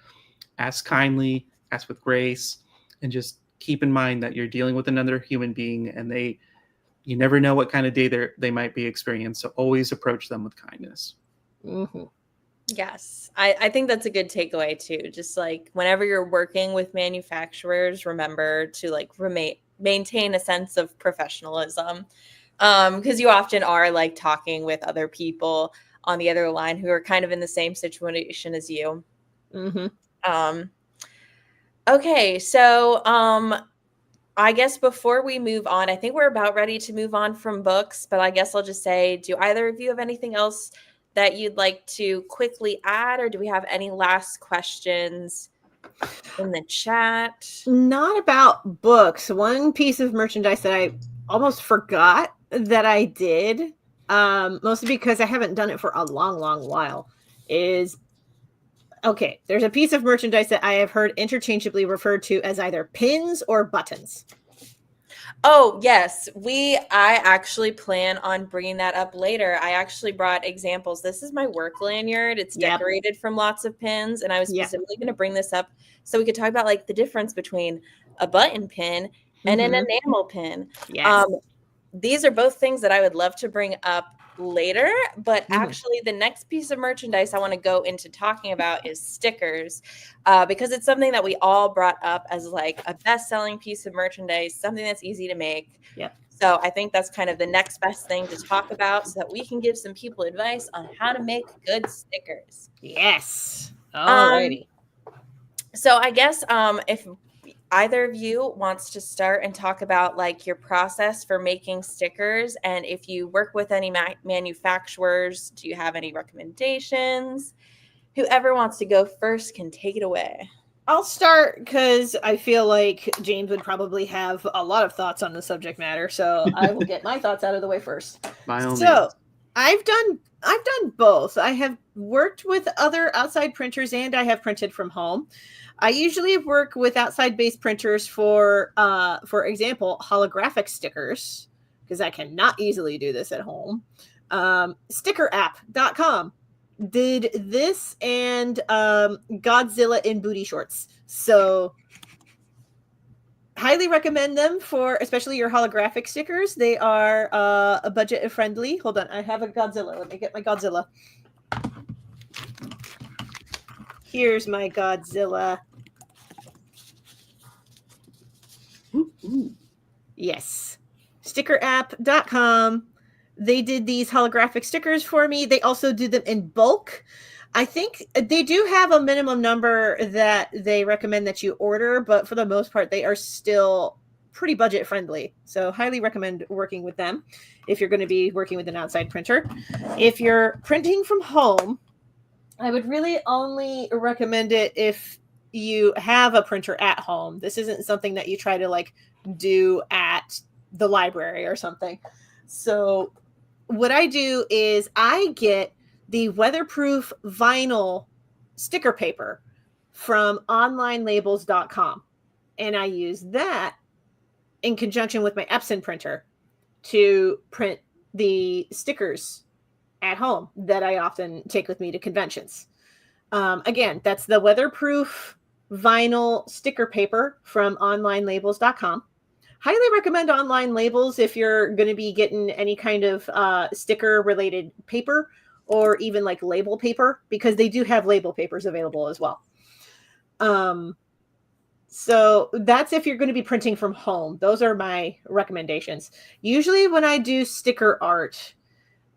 ask kindly, ask with grace, and just keep in mind that you're dealing with another human being, and you never know what kind of day they might be experiencing. So always approach them with kindness. Yes, I think that's a good takeaway too. Just like whenever you're working with manufacturers, remember to like maintain a sense of professionalism, because you often are like talking with other people on the other line who are kind of in the same situation as you. Okay, so I guess before we move on, I think we're about ready to move on from books, but I guess I'll just say, do either of you have anything else that you'd like to quickly add, or do we have any last questions in the chat? Not about books. One piece of merchandise that I almost forgot that I did, mostly because I haven't done it for a long, long while, is there's a piece of merchandise that I have heard interchangeably referred to as either pins or buttons. Oh, yes. I actually plan on bringing that up later. I actually brought examples. This is my work lanyard. It's decorated from lots of pins, and I was specifically going to bring this up so we could talk about like the difference between a button pin and an enamel pin. Yes. These are both things that I would love to bring up later, but actually the next piece of merchandise I want to go into talking about is stickers, because it's something that we all brought up as like a best-selling piece of merchandise, something that's easy to make. So I think that's kind of the next best thing to talk about so that we can give some people advice on how to make good stickers. Yes. Alrighty. So I guess if either of you wants to start and talk about like your process for making stickers, and if you work with any manufacturers, do you have any recommendations? Whoever wants to go first can take it away. I'll start because I feel like James would probably have a lot of thoughts on the subject matter, so I will get my thoughts out of the way first. By all means. I've done both. I have worked with other outside printers and I have printed from home. I usually work with outside-based printers for example, holographic stickers, because I cannot easily do this at home. Stickerapp.com did this, and Godzilla in booty shorts. So highly recommend them for especially your holographic stickers. They are a budget friendly. Hold on, I have a Godzilla. Let me get my Godzilla. Here's my Godzilla. Yes. Stickerapp.com. They did these holographic stickers for me. They also do them in bulk. I think they do have a minimum number that they recommend that you order, but for the most part, they are still pretty budget friendly. So highly recommend working with them if you're going to be working with an outside printer. If you're printing from home, I would really only recommend it if you have a printer at home. This isn't something that you try to like do at the library or something. So what I do is I get the weatherproof vinyl sticker paper from onlinelabels.com. And I use that in conjunction with my Epson printer to print the stickers at home that I often take with me to conventions. Again, that's the weatherproof vinyl sticker paper from onlinelabels.com. Highly recommend Online Labels if you're going to be getting any kind of sticker related paper or even like label paper, because they do have label papers available as well. So that's if you're going to be printing from home. Those are my recommendations. Usually when I do sticker art,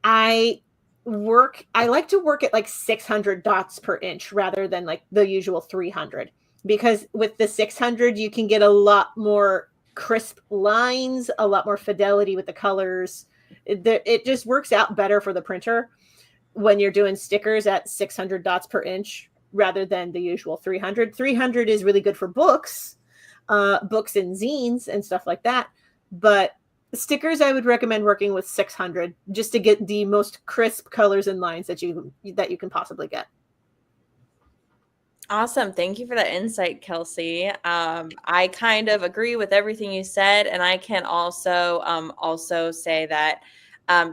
I like to work at like 600 dots per inch rather than like the usual 300, because with the 600 you can get a lot more crisp lines, a lot more fidelity with the colors. It just works out better for the printer when you're doing stickers at 600 dots per inch rather than the usual 300. 300 is really good for books, books and zines and stuff like that. But stickers, I would recommend working with 600 just to get the most crisp colors and lines that you can possibly get. Awesome. Thank you for that insight, Kelsey. I kind of agree with everything you said, and I can also say that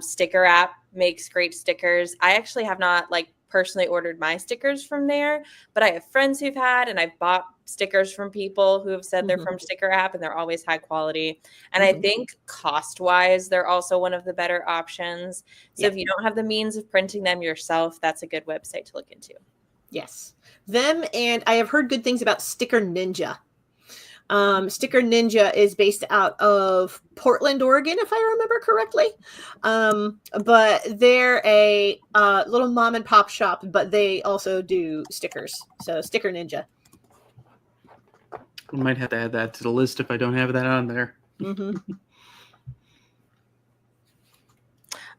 Sticker App makes great stickers. I actually have not like personally ordered my stickers from there, but I have friends who've had, and I've bought stickers from people who have said they're from Sticker App, and they're always high quality. And I think cost-wise, they're also one of the better options. So if you don't have the means of printing them yourself, that's a good website to look into. Yes. Them, and I have heard good things about Sticker Ninja. Sticker Ninja is based out of Portland, Oregon, if I remember correctly. But they're a little mom and pop shop, but they also do stickers. So Sticker Ninja. I might have to add that to the list if I don't have that on there.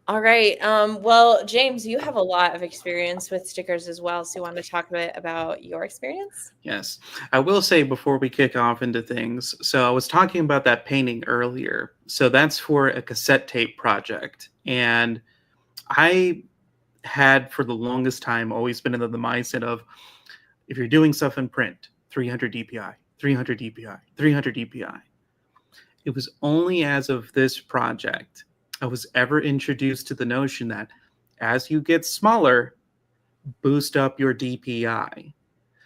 All right. Well, James, you have a lot of experience with stickers as well. So you want to talk a bit about your experience? Yes. I will say before we kick off into things, so I was talking about that painting earlier. So that's for a cassette tape project. And I had for the longest time always been in the mindset of, if you're doing stuff in print, 300 DPI, 300 DPI, 300 DPI. It was only as of this project I was ever introduced to the notion that as you get smaller, boost up your DPI.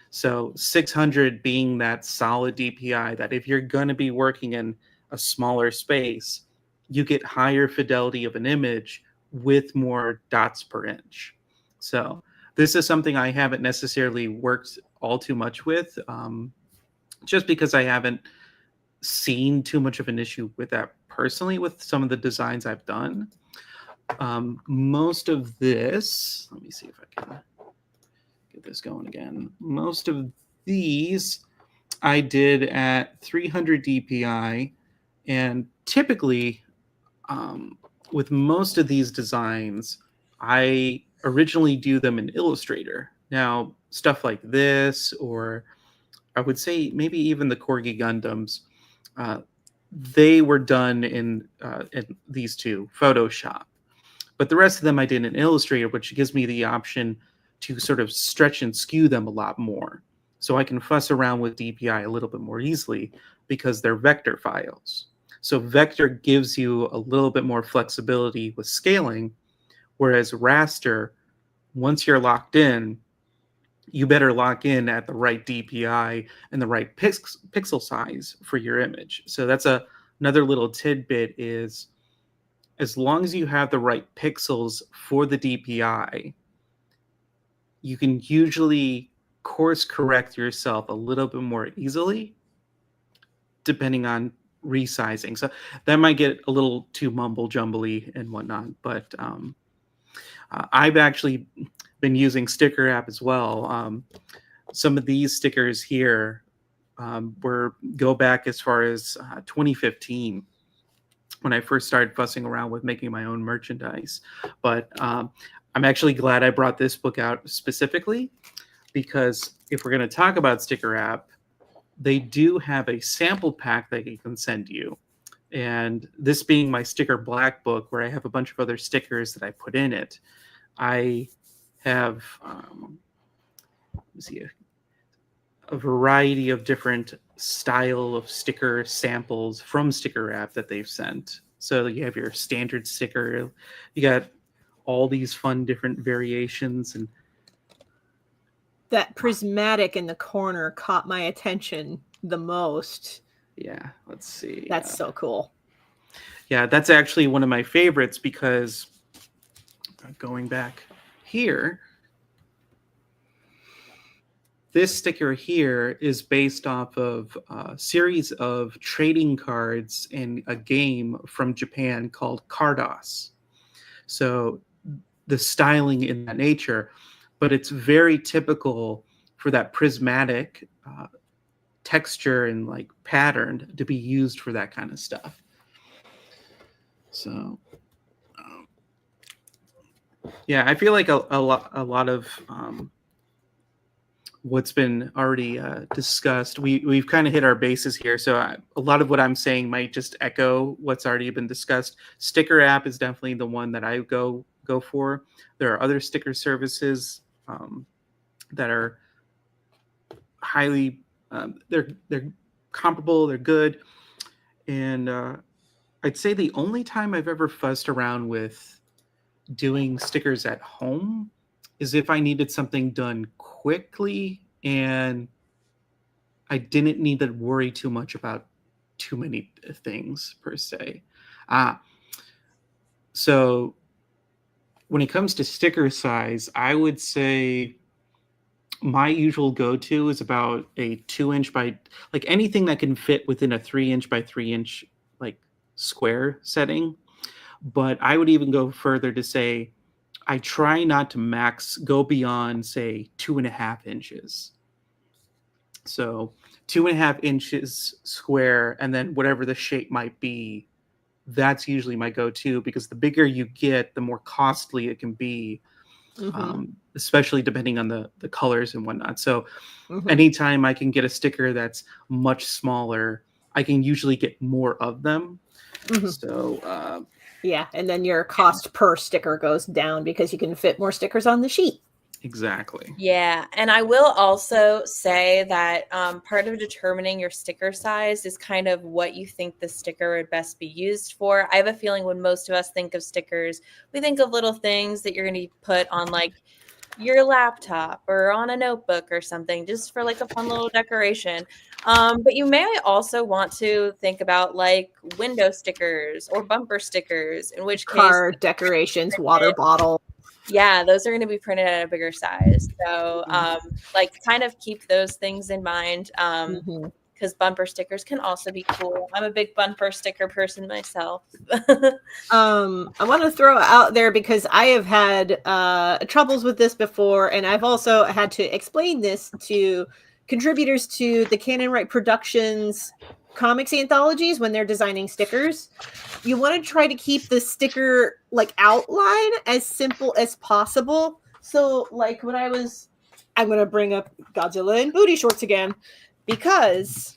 So 600 being that solid DPI that if you're going to be working in a smaller space, you get higher fidelity of an image with more dots per inch. So this is something I haven't necessarily worked all too much with, just because I haven't seen too much of an issue with that personally with some of the designs I've done. Most of this, let me see if I can get this going again. Most of these I did at 300 DPI, and typically with most of these designs, I originally do them in Illustrator. Now, stuff like this, or I would say maybe even the Corgi Gundams, they were done in these two, Photoshop. But the rest of them I did in Illustrator, which gives me the option to sort of stretch and skew them a lot more. So I can fuss around with DPI a little bit more easily because they're vector files. So vector gives you a little bit more flexibility with scaling, whereas raster, once you're locked in, you better lock in at the right DPI and the right pixel size for your image. So that's another little tidbit is, as long as you have the right pixels for the DPI, you can usually course correct yourself a little bit more easily depending on resizing. So that might get a little too mumble jumbly and whatnot, but I've actually been using Sticker App as well. Some of these stickers here go back as far as 2015 when I first started fussing around with making my own merchandise. But I'm actually glad I brought this book out specifically, because if we're going to talk about Sticker App, they do have a sample pack that they can send you. And this being my Sticker Black book, where I have a bunch of other stickers that I put in it, I have a variety of different style of sticker samples from Sticker App that they've sent. So you have your standard sticker, you got all these fun different variations, and that prismatic in the corner caught my attention the most. Yeah, let's see. That's so cool. Yeah, that's actually one of my favorites, because going back here, this sticker here is based off of a series of trading cards in a game from Japan called Cardos. So the styling in that nature, but it's very typical for that prismatic texture and like pattern to be used for that kind of stuff. So yeah, I feel like a lot of what's been already discussed, we've kind of hit our bases here. So a lot of what I'm saying might just echo what's already been discussed. Sticker app is definitely the one that I go for. There are other sticker services that are highly they're comparable, they're good, and I'd say the only time I've ever fussed around with doing stickers at home is if I needed something done quickly and I didn't need to worry too much about too many things per se. So when it comes to sticker size, I would say my usual go-to is about a 2-inch by, like, anything that can fit within a 3-inch by 3-inch like square setting. But I would even go further to say I try not to go beyond, say, 2.5 inches. So 2.5 inches square, and then whatever the shape might be, that's usually my go-to, because the bigger you get, the more costly it can be, especially depending on the colors and whatnot. So anytime I can get a sticker that's much smaller, I can usually get more of them. So yeah, and then your cost per sticker goes down because you can fit more stickers on the sheet. Exactly. Yeah, and I will also say that part of determining your sticker size is kind of what you think the sticker would best be used for. I have a feeling when most of us think of stickers, we think of little things that you're going to put on like your laptop or on a notebook or something, just for like a fun little decoration. But you may also want to think about like window stickers or bumper stickers, in which case car decorations, water bottle. Yeah, those are going to be printed at a bigger size. So, like, kind of keep those things in mind, because bumper stickers can also be cool. I'm a big bumper sticker person myself. I want to throw out there, because I have had troubles with this before, and I've also had to explain this to contributors to the Canon Wright Productions comics anthologies when they're designing stickers. You want to try to keep the sticker like outline as simple as possible. So like when I'm going to bring up Godzilla in booty shorts again, because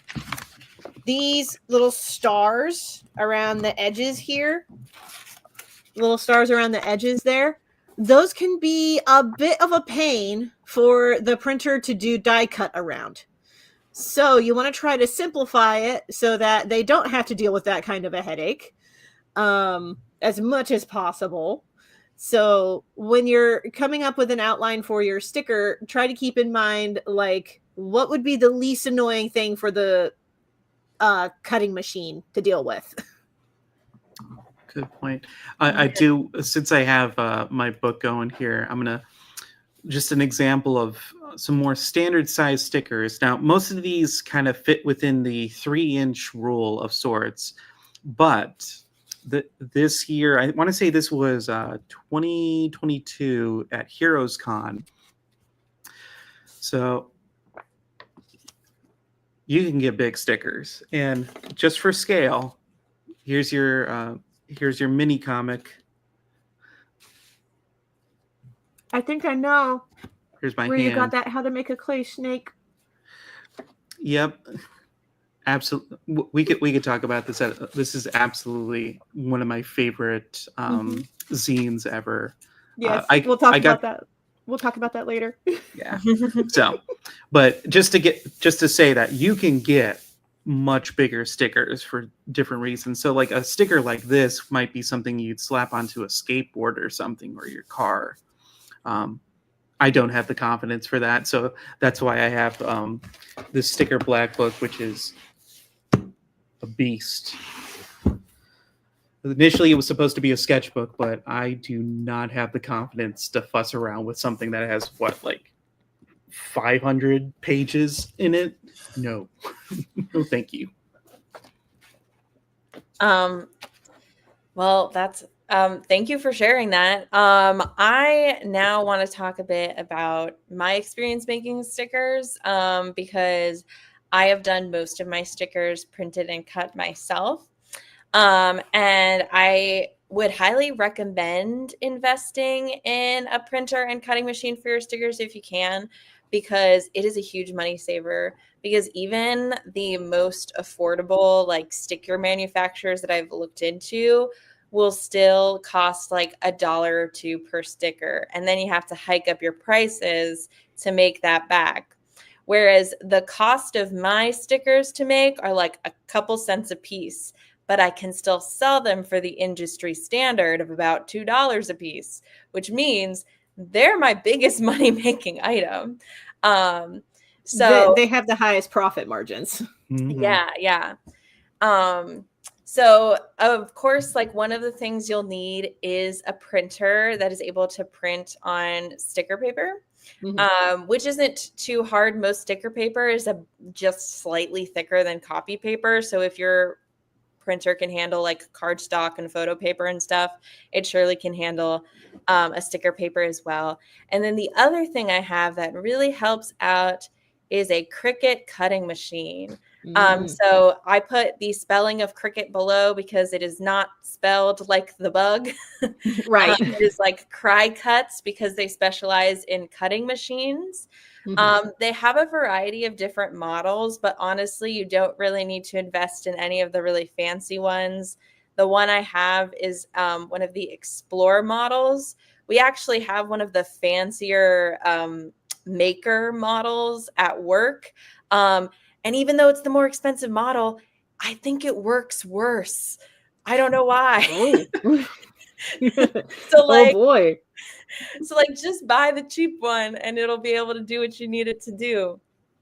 these little stars around the edges here, little stars around the edges there, those can be a bit of a pain for the printer to do die cut around. So you want to try to simplify it so that they don't have to deal with that kind of a headache as much as possible. So when you're coming up with an outline for your sticker, try to keep in mind, like, what would be the least annoying thing for the cutting machine to deal with. Good point. I do, since I have my book going here, I'm going to just an example of some more standard size stickers. Now, most of these kind of fit within the 3-inch rule of sorts, but this year, I want to say this was 2022 at Heroes Con. So you can get big stickers, and just for scale, here's your mini comic. I think I know. Here's my where hand. You got that how to make a clay snake. Yep. Absolutely. We could talk about this. This is absolutely one of my favorite zines ever. Yes, we'll talk about that. We'll talk about that later. Yeah. So, but just to say that you can get much bigger stickers for different reasons. So like a sticker like this might be something you'd slap onto a skateboard or something, or your car. I don't have the confidence for that. So that's why I have this sticker black book, which is a beast. Initially, it was supposed to be a sketchbook, but I do not have the confidence to fuss around with something that has 500 pages in it. No, no, thank you. Well, that's thank you for sharing that. I now want to talk a bit about my experience making stickers because I have done most of my stickers printed and cut myself. And I would highly recommend investing in a printer and cutting machine for your stickers if you can, because it is a huge money saver. Because even the most affordable, like sticker manufacturers that I've looked into, will still cost like $1 or $2 per sticker. And then you have to hike up your prices to make that back. Whereas the cost of my stickers to make are like a couple cents a piece, but I can still sell them for the industry standard of about $2 a piece, which means they're my biggest money making item. They have the highest profit margins. Mm-hmm. Yeah. So of course, like one of the things you'll need is a printer that is able to print on sticker paper. Which isn't too hard. Most sticker paper is just slightly thicker than copy paper. So if your printer can handle like cardstock and photo paper and stuff, it surely can handle a sticker paper as well. And then the other thing I have that really helps out is a Cricut cutting machine. So I put the spelling of Cricut below because it is not spelled like the bug. Right. It is like Cry Cuts because they specialize in cutting machines. They have a variety of different models, but honestly, you don't really need to invest in any of the really fancy ones. The one I have is one of the Explore models. We actually have one of the fancier Maker models at work. And even though it's the more expensive model, I think it works worse. I don't know why. So like, oh boy. So like just buy the cheap one and it'll be able to do what you need it to do.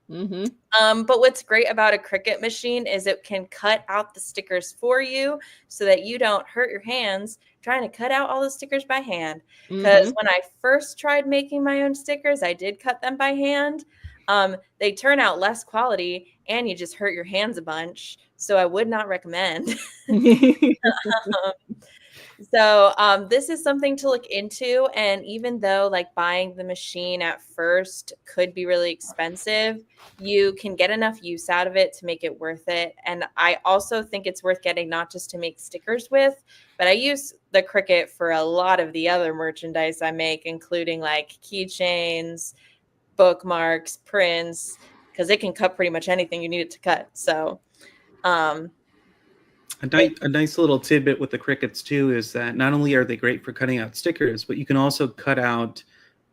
But what's great about a Cricut machine is it can cut out the stickers for you so that you don't hurt your hands trying to cut out all the stickers by hand. Because when I first tried making my own stickers, I did cut them by hand. They turn out less quality and you just hurt your hands a bunch. So I would not recommend. So this is something to look into. And even though like buying the machine at first could be really expensive, you can get enough use out of it to make it worth it. And I also think it's worth getting not just to make stickers with, but I use the Cricut for a lot of the other merchandise I make, including like keychains, bookmarks, prints, because it can cut pretty much anything you need it to cut. So a nice little tidbit with the Cricuts too is that not only are they great for cutting out stickers, but you can also cut out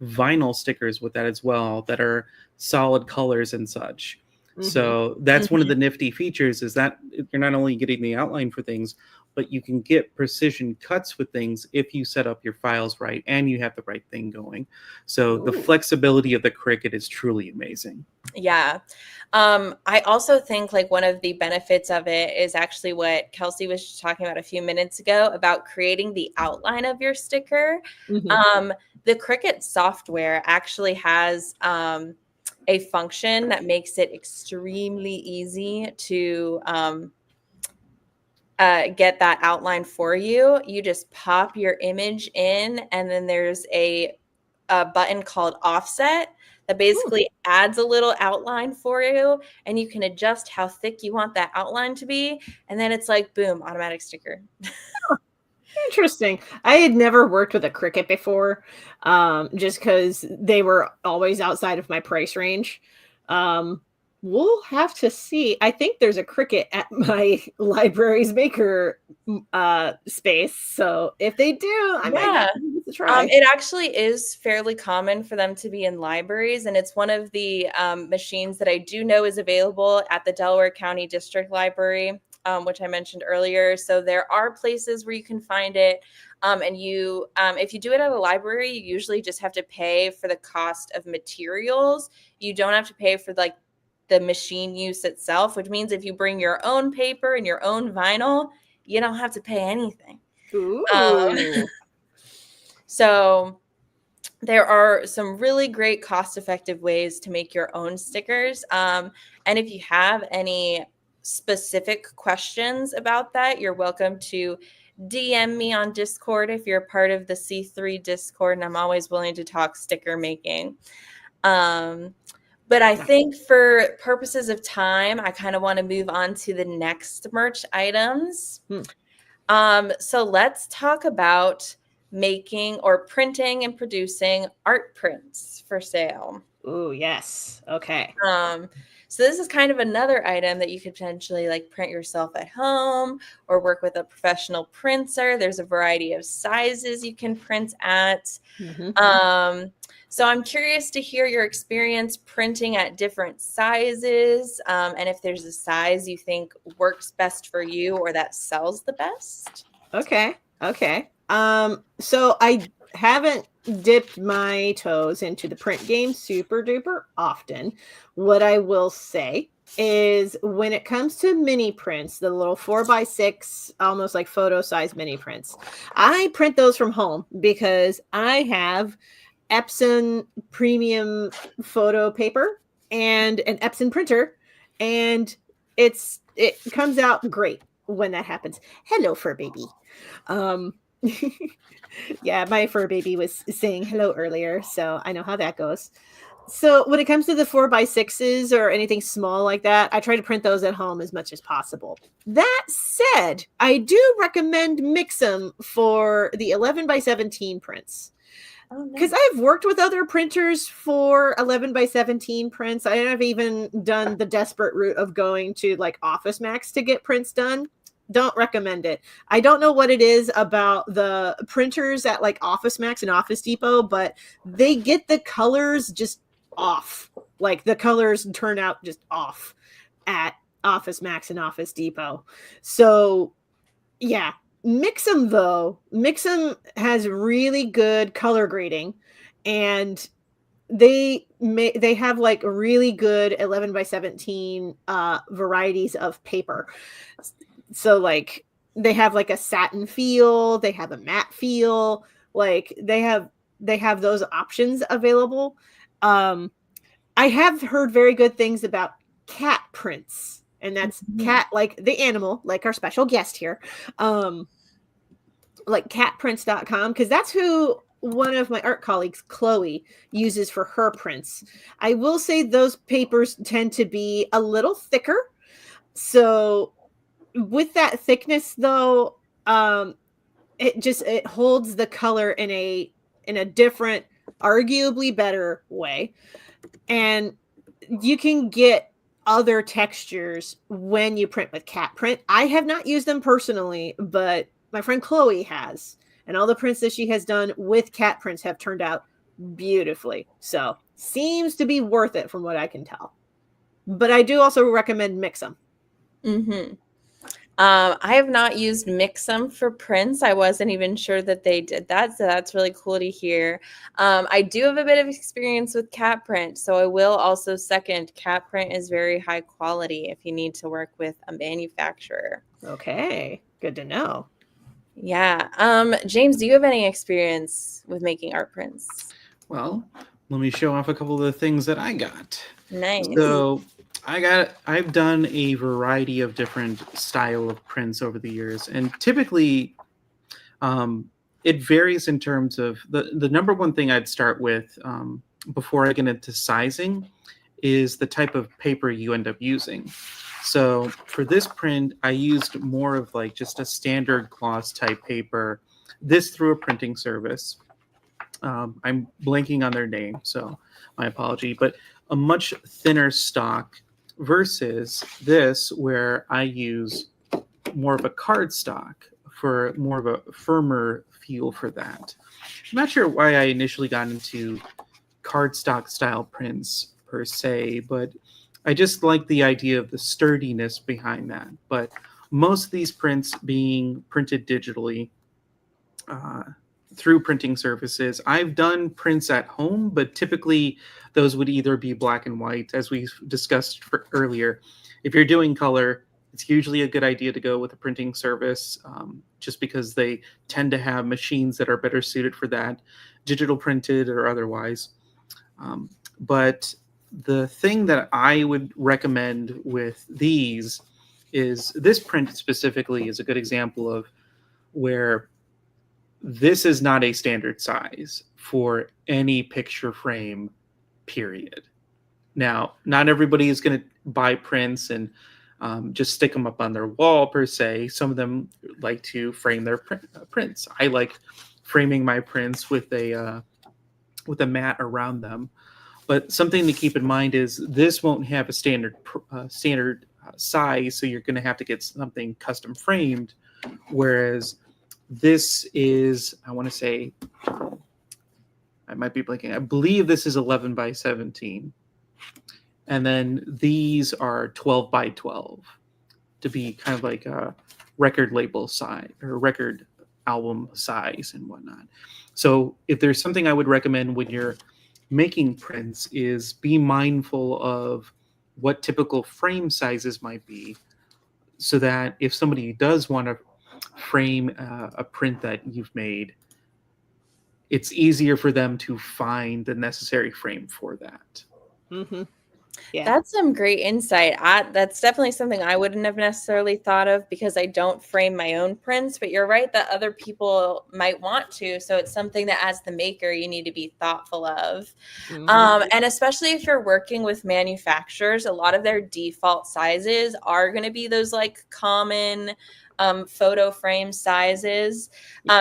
vinyl stickers with that as well that are solid colors and such. So that's one of the nifty features is that you're not only getting the outline for things, but you can get precision cuts with things if you set up your files right and you have the right thing going. So the flexibility of the Cricut is truly amazing. Yeah. I also think like one of the benefits of it is actually what Kelsey was just talking about a few minutes ago about creating the outline of your sticker. The Cricut software actually has a function that makes it extremely easy to get that outline for you. You just pop your image in, and then there's a button called offset that basically adds a little outline for you, and you can adjust how thick you want that outline to be. And then it's like, boom, automatic sticker. Interesting. I had never worked with a Cricut before, just because they were always outside of my price range. We'll have to see. I think there's a Cricut at my library's maker space. So if they do, I might have to give it a try. It actually is fairly common for them to be in libraries, and it's one of the machines that I do know is available at the Delaware County District Library, which I mentioned earlier. So there are places where you can find it. And you, if you do it at a library, you usually just have to pay for the cost of materials. You don't have to pay for like the machine use itself, which means if you bring your own paper and your own vinyl, you don't have to pay anything. Ooh. So there are some really great cost-effective ways to make your own stickers. And if you have any specific questions about that, you're welcome to DM me on Discord if you're part of the C3 Discord, and I'm always willing to talk sticker making. But I think for purposes of time, I kind of want to move on to the next merch items. So let's talk about making or printing and producing art prints for sale. Ooh, yes. Okay. So this is kind of another item that you could potentially like print yourself at home or work with a professional printer. There's a variety of sizes you can print at. So I'm curious to hear your experience printing at different sizes, and if there's a size you think works best for you or that sells the best. Okay. So I haven't dipped my toes into the print game super duper often. What I will say is when it comes to mini prints, the little 4x6, almost like photo size mini prints, I print those from home because I have Epson premium photo paper and an Epson printer, and it comes out great when that happens. Hello, fur baby. Yeah, my fur baby was saying hello earlier, so I know how that goes. So when it comes to the 4x6s or anything small like that, I try to print those at home as much as possible. That said, I do recommend Mixam for the 11x17 prints. Because I've worked with other printers for 11x17 prints. I have even done the desperate route of going to like Office Max to get prints done. Don't recommend it. I don't know what it is about the printers at like Office Max and Office Depot, but they get the colors just off. Like the colors turn out just off at Office Max and Office Depot. So yeah, Mixam though. Mixam has really good color grading, and they have like really good 11x17 varieties of paper. So like they have like a satin feel, they have a matte feel, like they have those options available. I have heard very good things about cat prints, and that's cat like the animal, like our special guest here. Like catprints.com, because that's who one of my art colleagues, Chloe, uses for her prints. I will say those papers tend to be a little thicker. So with that thickness though, it holds the color in a different, arguably better way. And you can get other textures when you print with cat print. I have not used them personally, but my friend Chloe has, and all the prints that she has done with cat prints have turned out beautifully. So seems to be worth it from what I can tell. But I do also recommend Mixam. I have not used Mixam for prints. I wasn't even sure that they did that, so that's really cool to hear. I do have a bit of experience with cat print, so I will also second cat print is very high quality if you need to work with a manufacturer. Okay, good to know. Yeah. James, do you have any experience with making art prints? Well, let me show off a couple of the things that I got. Nice. So I've done a variety of different style of prints over the years, and typically it varies in terms of the number one thing I'd start with before I get into sizing is the type of paper you end up using. So for this print, I used more of like just a standard gloss type paper, this through a printing service. I'm blanking on their name, so my apology, but a much thinner stock versus this where I use more of a card stock for more of a firmer feel for that. I'm not sure why I initially got into cardstock style prints per se, but I just like the idea of the sturdiness behind that. But most of these prints being printed digitally through printing services. I've done prints at home, but typically those would either be black and white, as we discussed earlier. If you're doing color, it's usually a good idea to go with a printing service just because they tend to have machines that are better suited for that. digital printed or otherwise. But the thing that I would recommend with these is this print specifically is a good example of where this is not a standard size for any picture frame, period. Now, not everybody is going to buy prints and just stick them up on their wall per se. Some of them like to frame their prints. I like framing my prints with a mat around them. But something to keep in mind is this won't have a standard size, so you're going to have to get something custom framed. Whereas this is, I want to say, I might be blanking. I believe this is 11 by 17. And then these are 12 by 12 to be kind of like a record label size or record album size and whatnot. So if there's something I would recommend when you're making prints is be mindful of what typical frame sizes might be, so that if somebody does want to frame a print that you've made, it's easier for them to find the necessary frame for that. Mm-hmm. Yeah. That's some great insight. That's definitely something I wouldn't have necessarily thought of because I don't frame my own prints, but you're right that other people might want to. So it's something that as the maker, you need to be thoughtful of. Mm-hmm. And especially if you're working with manufacturers, a lot of their default sizes are going to be those like common photo frame sizes.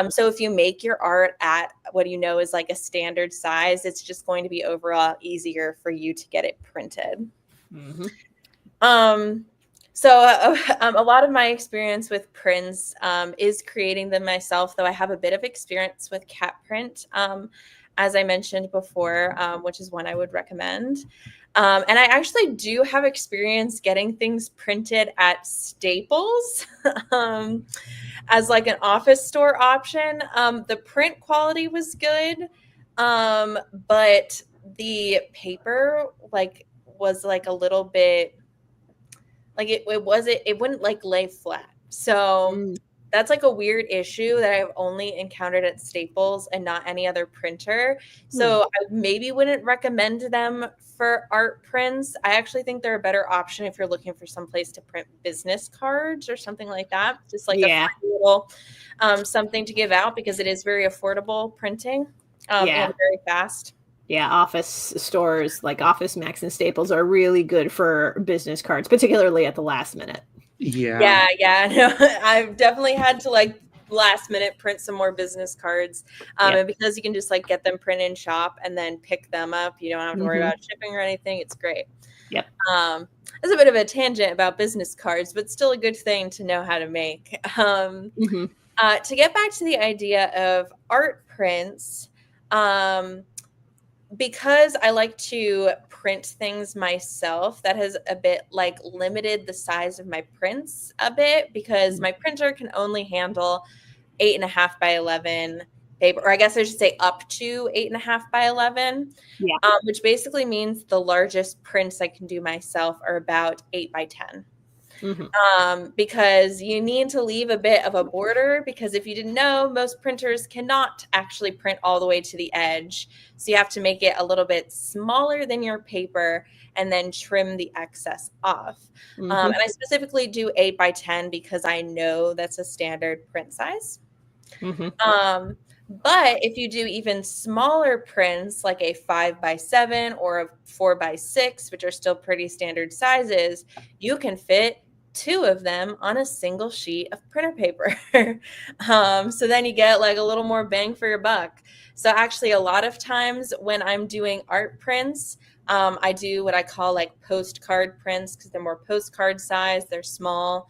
So if you make your art at what you know is like a standard size, it's just going to be overall easier for you to get it printed. Mm-hmm. So a lot of my experience with prints is creating them myself, though I have a bit of experience with cat print, as I mentioned before, which is one I would recommend. And I actually do have experience getting things printed at Staples as like an office store option. The print quality was good, but the paper was like a little bit like it wouldn't like lay flat. So that's like a weird issue that I've only encountered at Staples and not any other printer. So I maybe wouldn't recommend them for art prints. I actually think they're a better option if you're looking for some place to print business cards or something like that. Just like a little something to give out, because it is very affordable printing and very fast. Yeah, office stores like Office Max and Staples are really good for business cards, particularly at the last minute. Yeah. No, I've definitely had to like last minute print some more business cards. And because you can just like get them printed in shop and then pick them up, you don't have to worry about shipping or anything. It's great. Yep. It's a bit of a tangent about business cards, but still a good thing to know how to make. To get back to the idea of art prints, because I like to print things myself, that has a bit like limited the size of my prints a bit, because my printer can only handle 8.5 by 11 paper, or I guess I should say up to 8.5 by 11, which basically means the largest prints I can do myself are about 8 by 10. Because you need to leave a bit of a border, because if you didn't know, most printers cannot actually print all the way to the edge. So you have to make it a little bit smaller than your paper and then trim the excess off. And I specifically do 8 by 10 because I know that's a standard print size. But if you do even smaller prints, like a 5 by 7 or a 4 by 6, which are still pretty standard sizes, you can fit 2 of them on a single sheet of printer paper. So then you get like a little more bang for your buck. So actually a lot of times when I'm doing art prints, I do what I call like postcard prints, because they're more postcard size, they're small.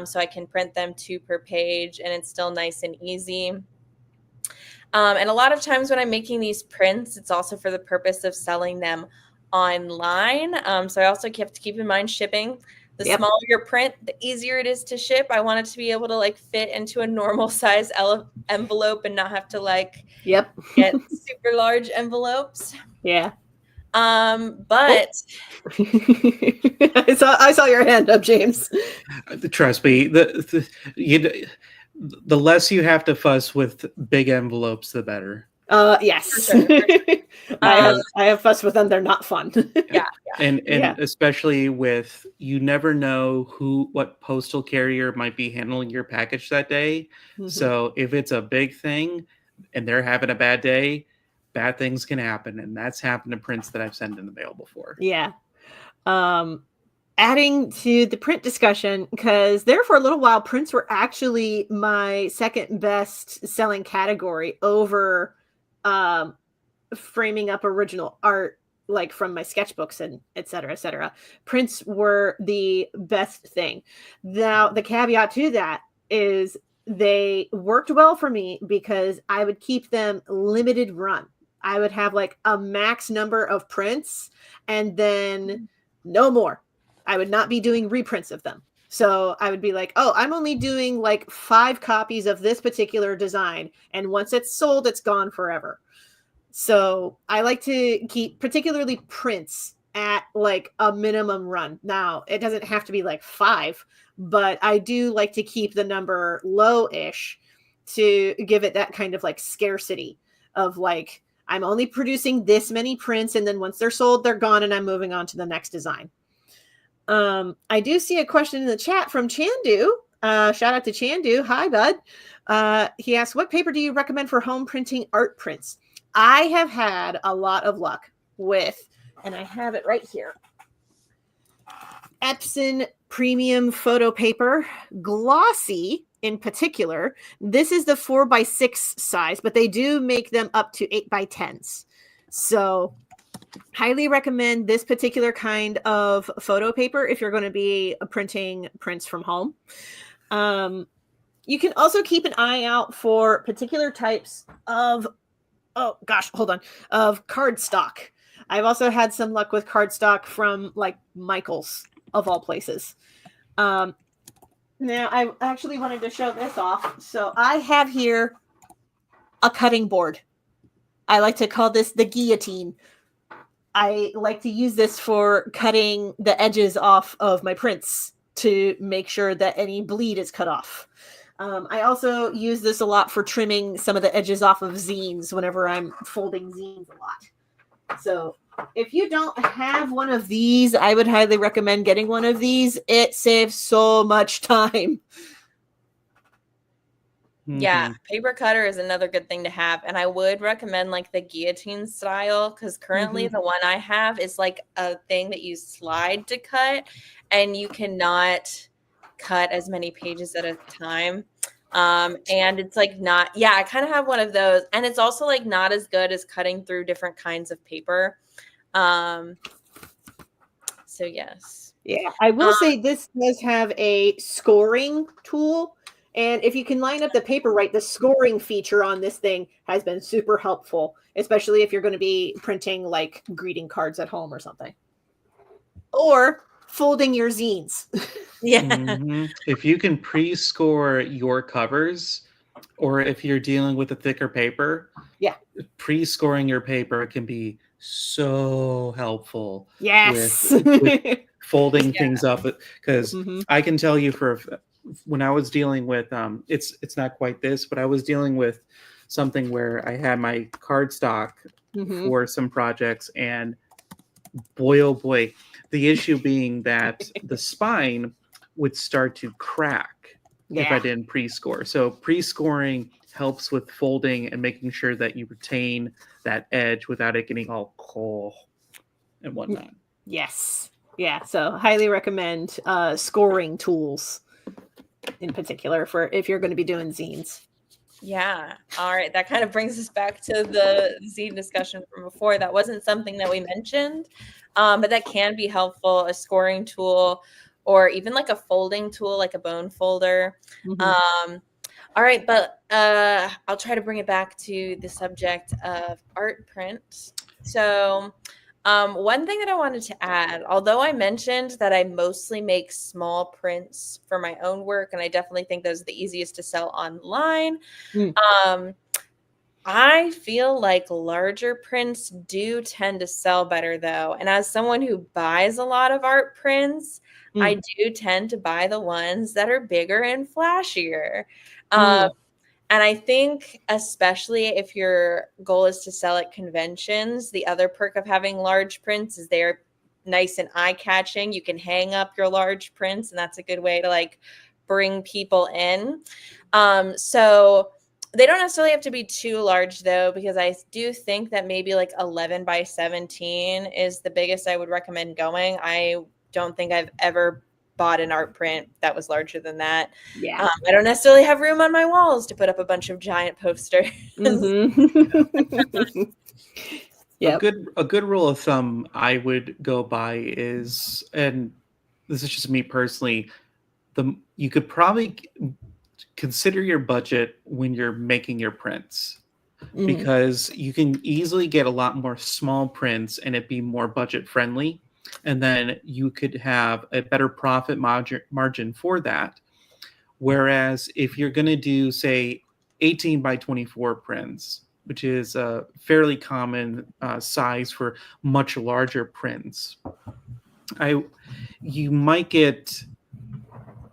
So I can print them 2 per page and it's still nice and easy. And a lot of times when I'm making these prints, it's also for the purpose of selling them online. So I also have to keep in mind shipping. The smaller your print, the easier it is to ship. I want it to be able to like fit into a normal size envelope and not have to like get super large envelopes. But I saw your hand up, James. Trust me, the less you have to fuss with big envelopes, the better. Yes. For sure. I have fussed with them. They're not fun. Yeah. And Yeah. especially with, you never know what postal carrier might be handling your package that day. Mhm. So if it's a big thing and they're having a bad day, bad things can happen. And that's happened to prints that I've sent in the mail before. Yeah. Adding to the print discussion, because there for a little while, prints were actually my second best selling category over framing up original art, like from my sketchbooks and et cetera, et cetera. Prints were the best thing. Now, the caveat to that is they worked well for me because I would keep them limited run. I would have like a max number of prints and then no more. I would not be doing reprints of them. So I would be like, oh, I'm only doing like 5 copies of this particular design. And once it's sold, it's gone forever. So I like to keep particularly prints at like a minimum run. Now, it doesn't have to be like 5, but I do like to keep the number low-ish to give it that kind of like scarcity of like, I'm only producing this many prints, and then once they're sold, they're gone, and I'm moving on to the next design. I do see a question in the chat from Chandu. Shout out to Chandu. Hi, bud. He asks, what paper do you recommend for home printing art prints? I have had a lot of luck with, and I have it right here, Epson premium photo paper, glossy in particular. This is the 4x6 size, but they do make them up to 8x10s. So highly recommend this particular kind of photo paper if you're going to be printing prints from home. You can also keep an eye out for particular types of, of cardstock. I've also had some luck with cardstock from like Michael's, of all places. Now, I actually wanted to show this off. So I have here a cutting board. I like to call this the guillotine. I like to use this for cutting the edges off of my prints to make sure that any bleed is cut off. I also use this a lot for trimming some of the edges off of zines whenever I'm folding zines a lot. So if you don't have one of these, I would highly recommend getting one of these. It saves so much time. Yeah, paper cutter is another good thing to have. And I would recommend like the guillotine style, because currently the one I have is like a thing that you slide to cut, and you cannot cut as many pages at a time. And it's like not, yeah, I kind of have one of those. And it's also like not as good as cutting through different kinds of paper. So yes. Yeah, I will say this does have a scoring tool. And if you can line up the paper right, the scoring feature on this thing has been super helpful, especially if you're going to be printing like greeting cards at home or something. Or folding your zines. Yeah. Mm-hmm. If you can pre-score your covers, or if you're dealing with a thicker paper, yeah, pre-scoring your paper can be so helpful. Yes. with folding things up, because I can tell you when I was dealing with it's not quite this, but I was dealing with something where I had my cardstock for some projects, and boy oh boy, the issue being that the spine would start to crack if I didn't pre-score. So pre-scoring helps with folding and making sure that you retain that edge without it getting all cold and whatnot. Yes. Yeah. So highly recommend scoring tools in particular for if you're going to be doing zines. Yeah. All right. That kind of brings us back to the zine discussion from before. That wasn't something that we mentioned, but that can be helpful, a scoring tool, or even like a folding tool, like a bone folder. All right. But I'll try to bring it back to the subject of art print. So one thing that I wanted to add, although I mentioned that I mostly make small prints for my own work, and I definitely think those are the easiest to sell online, I feel like larger prints do tend to sell better though. And as someone who buys a lot of art prints, I do tend to buy the ones that are bigger and flashier. And I think especially if your goal is to sell at conventions, the other perk of having large prints is they're nice and eye-catching. You can hang up your large prints, and that's a good way to like bring people in. So they don't necessarily have to be too large though, because I do think that maybe like 11 by 17 is the biggest I would recommend going. I don't think I've ever bought an art print that was larger than that. Yeah. I don't necessarily have room on my walls to put up a bunch of giant posters. Mm-hmm. A good rule of thumb I would go by is, and this is just me personally, you could probably consider your budget when you're making your prints, Mm-hmm. because you can easily get a lot more small prints and it be more budget friendly, and then you could have a better profit margin for that. Whereas if you're going to do, say, 18 by 24 prints, which is a fairly common size for much larger prints, you might get,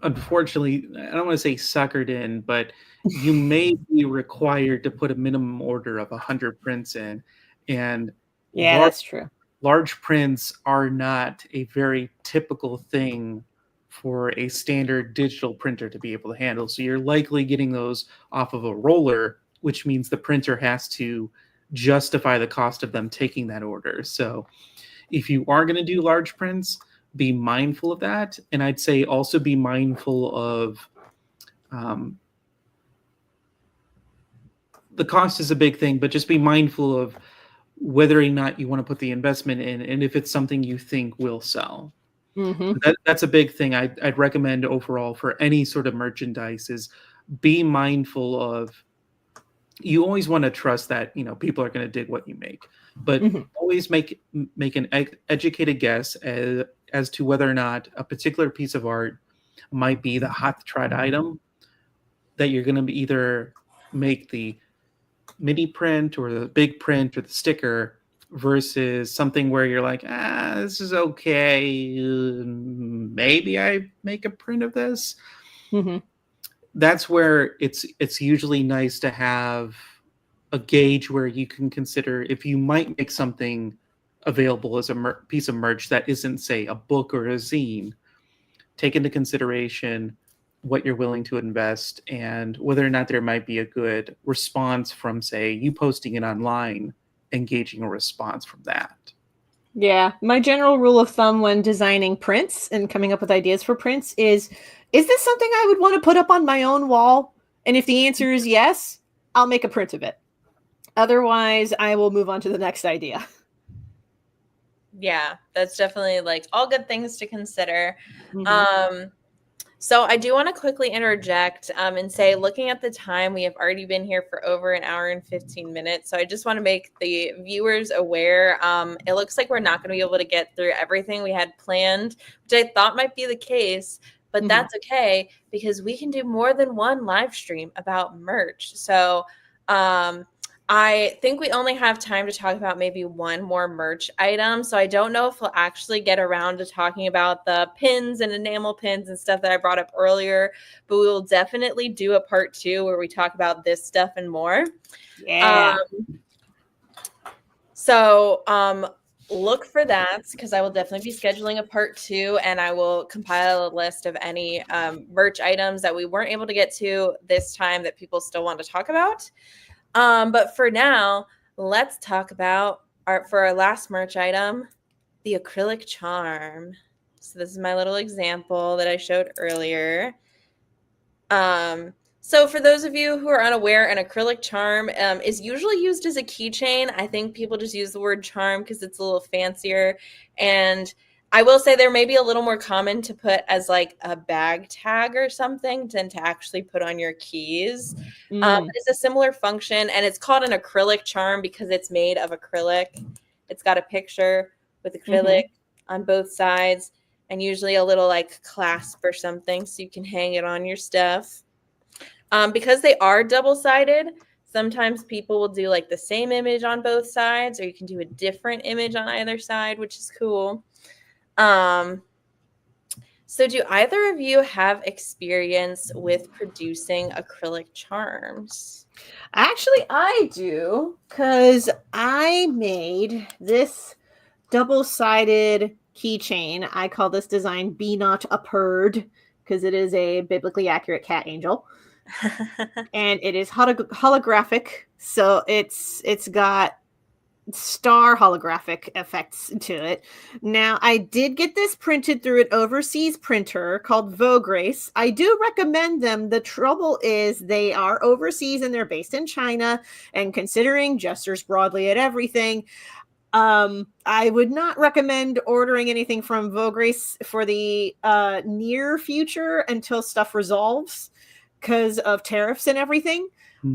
unfortunately, I don't want to say suckered in, but you may be required to put a minimum order of 100 prints in. And Yeah, that's true. large prints are not a very typical thing for a standard digital printer to be able to handle. So you're likely getting those off of a roller, which means the printer has to justify the cost of them taking that order. So if you are going to do large prints, be mindful of that. And I'd say also be mindful of the cost is a big thing, but just be mindful of whether or not you want to put the investment in, and if it's something you think will sell. Mm-hmm. That's a big thing I'd recommend overall for any sort of merchandise is be mindful of, you always want to trust that, people are going to dig what you make, but always make an educated guess as to whether or not a particular piece of art might be the hot tried item that you're going to either make the mini print or the big print or the sticker, versus something where you're like, this is okay, maybe I make a print of this. Mm-hmm. That's where it's usually nice to have a gauge where you can consider if you might make something available as a piece of merch that isn't, say, a book or a zine. Take into consideration what you're willing to invest and whether or not there might be a good response from, say, you posting it online, engaging a response from that. Yeah, my general rule of thumb when designing prints and coming up with ideas for prints is this something I would want to put up on my own wall? And if the answer is yes, I'll make a print of it. Otherwise, I will move on to the next idea. Yeah, that's definitely like all good things to consider. Mm-hmm. So I do want to quickly interject and say, looking at the time, we have already been here for over an hour and 15 minutes. So I just want to make the viewers aware. It looks like we're not going to be able to get through everything we had planned, which I thought might be the case, but that's okay because we can do more than one live stream about merch. So I think we only have time to talk about maybe one more merch item. So I don't know if we'll actually get around to talking about the pins and enamel pins and stuff that I brought up earlier, but we will definitely do a part 2 where we talk about this stuff and more. Yeah. Look for that because I will definitely be scheduling a part 2 and I will compile a list of any merch items that we weren't able to get to this time that people still want to talk about. But for now, let's talk about for our last merch item, the acrylic charm. So this is my little example that I showed earlier. So for those of you who are unaware, an acrylic charm is usually used as a keychain. I think people just use the word charm because it's a little fancier. And I will say there may be a little more common to put as like a bag tag or something than to actually put on your keys. It's a similar function, and it's called an acrylic charm because it's made of acrylic. It's got a picture with acrylic on both sides and usually a little like clasp or something so you can hang it on your stuff. Because they are double-sided, sometimes people will do like the same image on both sides, or you can do a different image on either side, which is cool. So do either of you have experience with producing acrylic charms? Actually, I do, because I made this double-sided keychain. I call this design "Be Not a Purd" because it is a biblically accurate cat angel, and it is holographic. So it's got star holographic effects to it. Now, I did get this printed through an overseas printer called Vograce. I do recommend them. The trouble is they are overseas and they're based in China, and considering gestures broadly at everything, I would not recommend ordering anything from Vograce for the near future until stuff resolves because of tariffs and everything.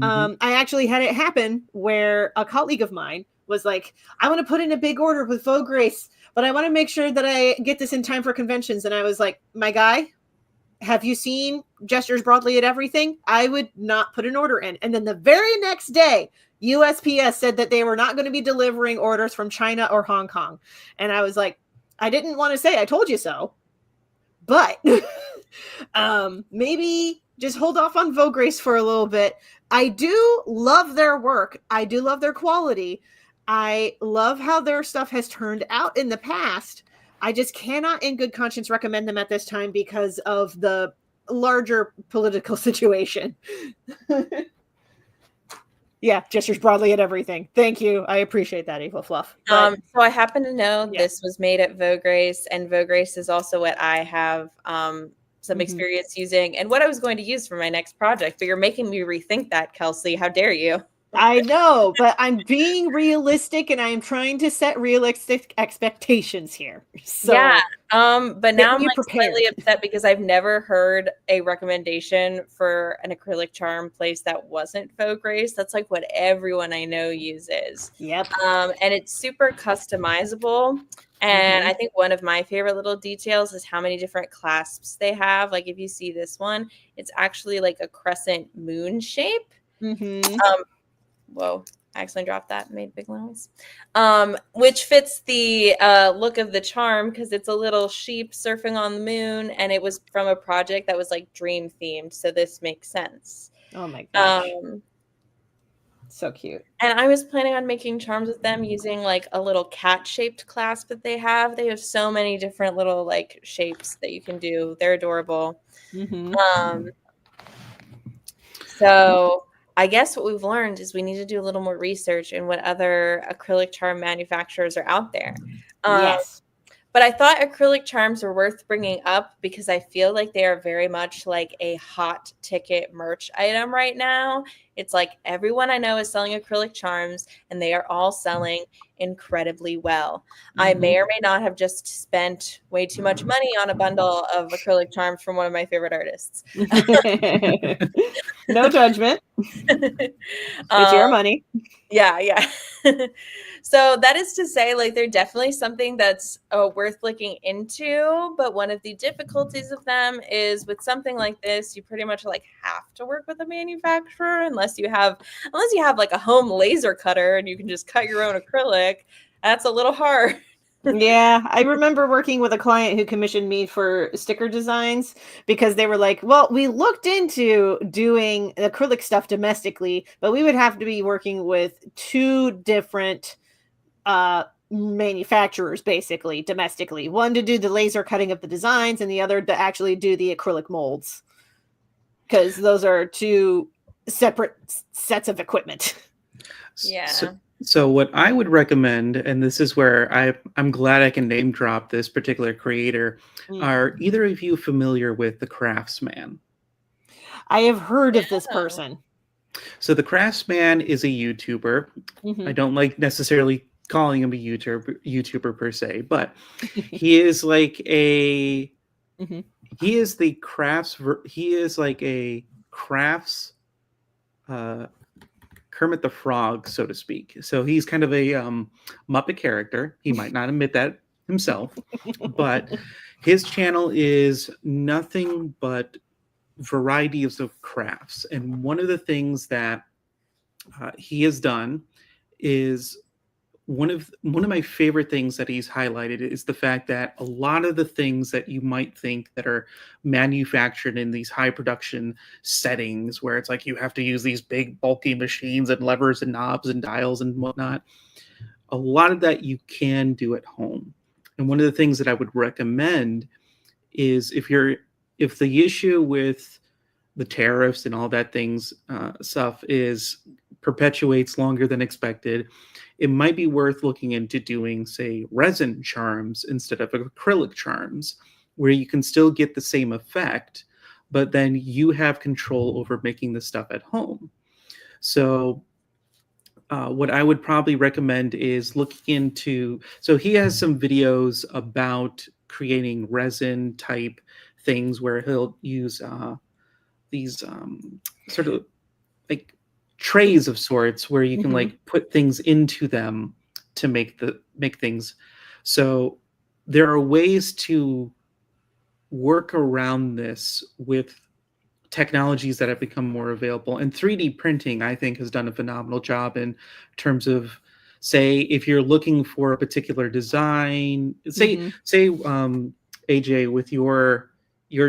I actually had it happen where a colleague of mine was like, I want to put in a big order with Vograce, but I want to make sure that I get this in time for conventions. And I was like, my guy, have you seen gestures broadly at everything? I would not put an order in. And then the very next day, USPS said that they were not going to be delivering orders from China or Hong Kong. And I was like, I didn't want to say I told you so, but maybe just hold off on Vograce for a little bit. I do love their work. I do love their quality. I love how their stuff has turned out in the past. I just cannot in good conscience recommend them at this time because of the larger political situation. Yeah, gestures broadly at everything. Thank you. I appreciate that, Evil Fluff. So I happen to know this was made at Vograce, and Vograce is also what I have some experience using and what I was going to use for my next project. But you're making me rethink that, Kelsey. How dare you? I know, but I'm being realistic and I am trying to set realistic expectations here. So yeah, but now I'm like slightly upset because I've never heard a recommendation for an acrylic charm place that wasn't Vograce. That's like what everyone I know uses. Yep. And it's super customizable. And I think one of my favorite little details is how many different clasps they have. Like if you see this one, it's actually like a crescent moon shape. Whoa, I accidentally dropped that, made a big noise. Which fits the look of the charm because it's a little sheep surfing on the moon, and it was from a project that was like dream themed, so this makes sense. Oh my gosh. So cute. And I was planning on making charms with them using like a little cat-shaped clasp that they have. They have so many different little like shapes that you can do. They're adorable. So I guess what we've learned is we need to do a little more research in what other acrylic charm manufacturers are out there. Yes. But I thought acrylic charms were worth bringing up because I feel like they are very much like a hot ticket merch item right now. It's like everyone I know is selling acrylic charms and they are all selling incredibly well. I may or may not have just spent way too much money on a bundle of acrylic charms from one of my favorite artists. No judgment. It's your money. Yeah. So that is to say, like, they're definitely something that's worth looking into. But one of the difficulties of them is with something like this, you pretty much like have to work with a manufacturer unless you have like a home laser cutter and you can just cut your own acrylic. That's a little hard. Yeah, I remember working with a client who commissioned me for sticker designs because they were like, well, we looked into doing acrylic stuff domestically, but we would have to be working with two different manufacturers, basically, domestically. One to do the laser cutting of the designs and the other to actually do the acrylic molds. Because those are two separate sets of equipment. Yeah. So what I would recommend, and this is where I'm glad I can name drop this particular creator, are either of you familiar with the Craftsman? I have heard of this person. So the Craftsman is a YouTuber. I don't like necessarily calling him a YouTuber per se, but he is like a he is the crafts Kermit the Frog, so to speak. So he's kind of a Muppet character. He might not admit that himself, but his channel is nothing but varieties of crafts. And one of the things that he has done is one of my favorite things that he's highlighted is the fact that a lot of the things that you might think that are manufactured in these high production settings, where it's like you have to use these big bulky machines and levers and knobs and dials and whatnot, a lot of that you can do at home. And one of the things that I would recommend is if the issue with the tariffs and all that things stuff is perpetuates longer than expected, it might be worth looking into doing, say, resin charms instead of acrylic charms, where you can still get the same effect, but then you have control over making the stuff at home. So what I would probably recommend is looking into, so he has some videos about creating resin type things where he'll use these sort of like trays of sorts where you can like put things into them to make things. So there are ways to work around this with technologies that have become more available, and 3D printing I think has done a phenomenal job in terms of, say, if you're looking for a particular design, say AJ, with your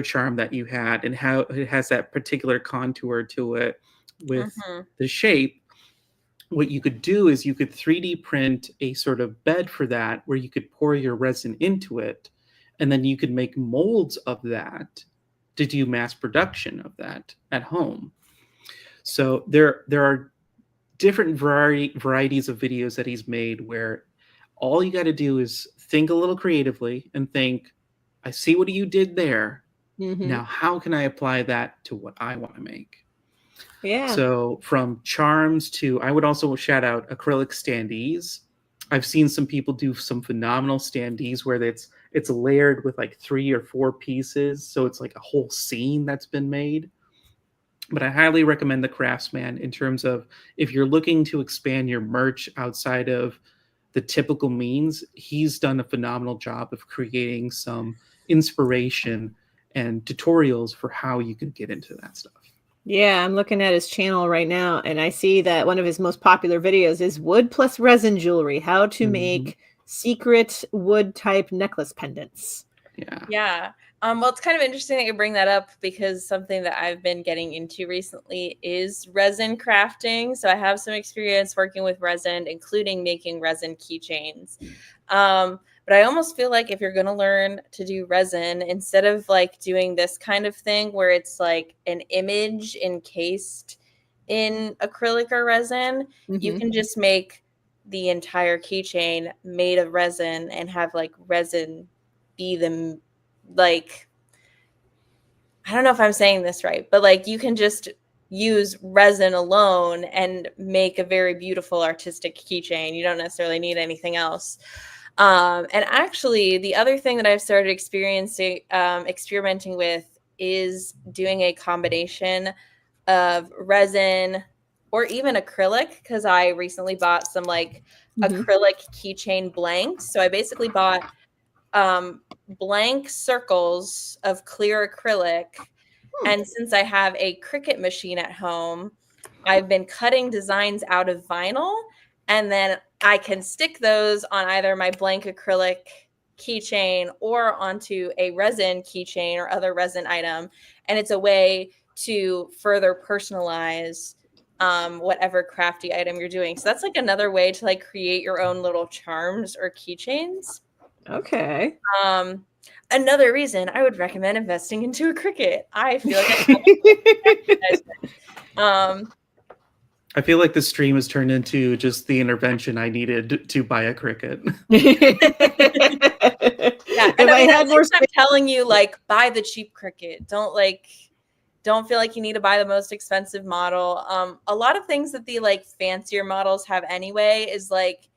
charm that you had and how it has that particular contour to it with the shape, what you could do is you could 3D print a sort of bed for that where you could pour your resin into it, and then you could make molds of that to do mass production of that at home. So there are different varieties of videos that he's made where all you got to do is think a little creatively and think, I see what you did there. Now, how can I apply that to what I want to make? Yeah. So from charms to, I would also shout out acrylic standees. I've seen some people do some phenomenal standees where it's layered with like 3 or 4 pieces. So it's like a whole scene that's been made. But I highly recommend the Craftsman in terms of if you're looking to expand your merch outside of the typical means, he's done a phenomenal job of creating some inspiration and tutorials for how you can get into that stuff. Yeah, I'm looking at his channel right now, and I see that one of his most popular videos is wood plus resin jewelry, how to make secret wood type necklace pendants. Yeah. Well, it's kind of interesting that you bring that up, because something that I've been getting into recently is resin crafting. So I have some experience working with resin, including making resin keychains. But I almost feel like if you're going to learn to do resin, instead of like doing this kind of thing where it's like an image encased in acrylic or resin, you can just make the entire keychain made of resin and have like resin be the, like, I don't know if I'm saying this right, but like you can just use resin alone and make a very beautiful artistic keychain. You don't necessarily need anything else. And actually, the other thing that I've started experimenting with is doing a combination of resin or even acrylic, because I recently bought some like acrylic keychain blanks. So I basically bought blank circles of clear acrylic. And since I have a Cricut machine at home, I've been cutting designs out of vinyl, and then I can stick those on either my blank acrylic keychain or onto a resin keychain or other resin item. And it's a way to further personalize whatever crafty item you're doing. So that's like another way to like create your own little charms or keychains. Okay. Another reason I would recommend investing into a Cricut. I feel like I feel like the stream has turned into just the intervention I needed to buy a Cricut. Yeah, and I mean, at least I'm telling you, like, buy the cheap Cricut. Don't feel like you need to buy the most expensive model. A lot of things that the like fancier models have anyway is like